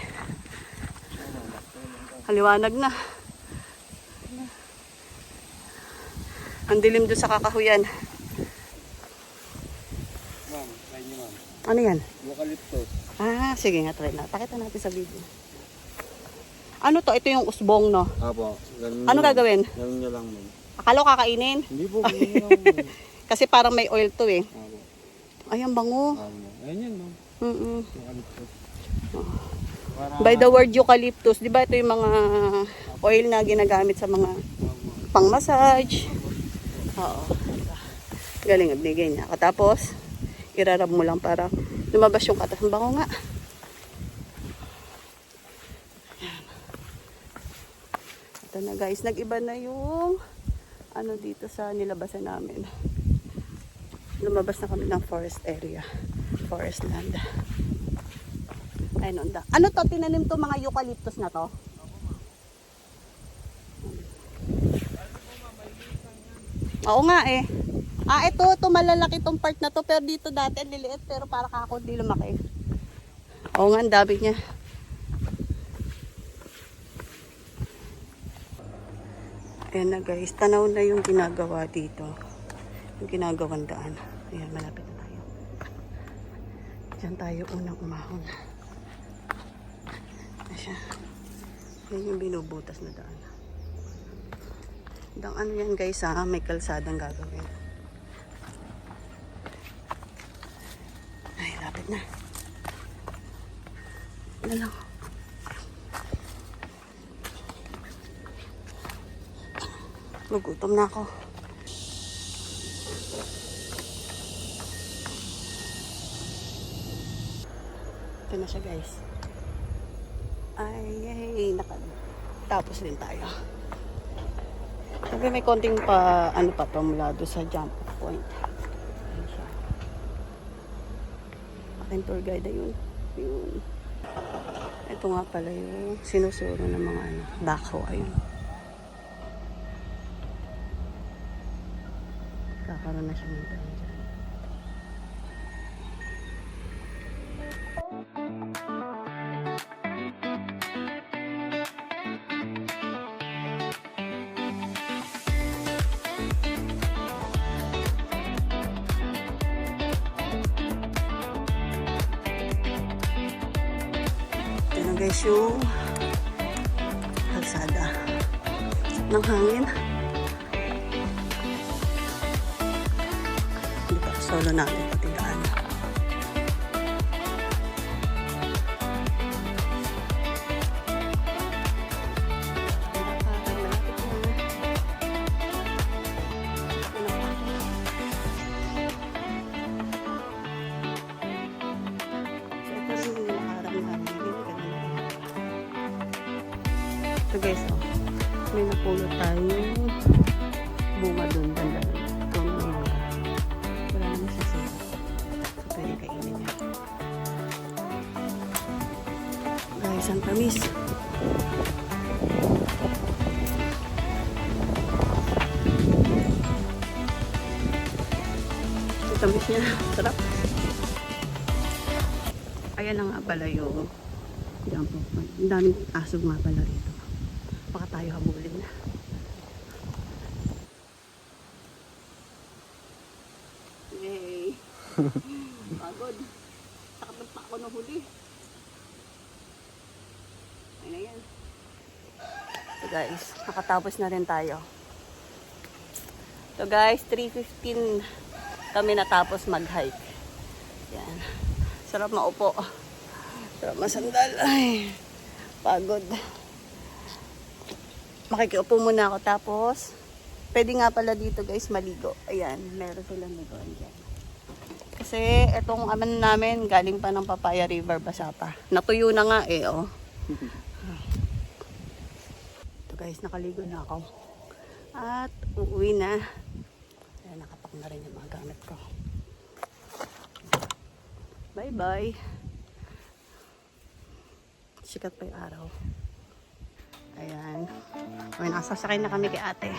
Haliwanag na. Ang dilim doon sa kakahuyan. Ma'am, try niyo ma'am. Ano yan? Eucalyptus. Ah, sige nga, try na. Pakita natin sa video. Ano to? Ito yung usbong, no? Apo. Ano gagawin? Ganun niya lang ma'am. Akala ko kakainin? Hindi po, ganun lang ma'am. Kasi parang may oil to eh. Apo. Ay, ang bango. Ayan yan ma'am. Eucalyptus. By the word eucalyptus, di ba ito yung mga oil na ginagamit sa mga pang-massage? Oo. Galing, bigay niya. Tapos, irarab mo lang para lumabas yung katas. Ang bango nga. Ayan. Ito na guys, nag-iba na yung dito sa nilabasan namin. Lumabas na kami ng forest area. Forest land. Ayun, ano to? Tinanim to mga eucalyptus na to? Oo nga eh. Ah, ito malalaki tong part na to. Pero dito dati liliit. Pero para kako di lumaki. Oo nga, ang dami niya. Ayan na guys. Tanaw na yung ginagawa dito. Yung ginagawang daan. Ayan, malapit na tayo. Diyan tayo unang umahon. Siya. Yan yung binubutas na daan. Dang ano yan guys ha, may kalsadang gagawin. Ay, lapit na. Ano lang. Nagutom na ako. Ito na siya guys. Ay, tapos din tayo. Sabi may konting pamula doon sa jump point. Ayan siya. Aking tour guide ayun. Yun. Ito nga pala yung sinusuro ng mga backhoe. Ayun. Kakaroon na siya ng daan dyan. Guys, yung kalsada ng hangin. Hindi pa solo natin pati daan. So guys, may napulot tayong bunga doon, banda doon. Puno ng bunga. Wala naman siya sila. So pwede kainin niya. Guys, ang tamis. tamis niya. Sarap. Ayan na nga pala yung jump off point. Ang daming asog nga pala rito. Baka tayo habulin na. Yay! Pagod. Takot ng pako na huli. Ayun na yan. So guys, nakatapos na rin tayo. So guys, 3:15 kami natapos mag-hike. Yan. Sarap maupo. Sarap masandal. Ay, pagod. Makikiupo muna ako tapos pwede nga pala dito guys maligo. Ayan, meron silang ligoan dyan. Kasi itong aman namin galing pa ng Papaya River, basa pa. Natuyo na nga eh, oh. Ito guys, nakaligo na ako. At uuwi na. Ayan, nakapak na rin yung mga gamit ko. Bye-bye. Sikat pa yung araw. Ayan. Okay, nakasasakay na kami kay ate.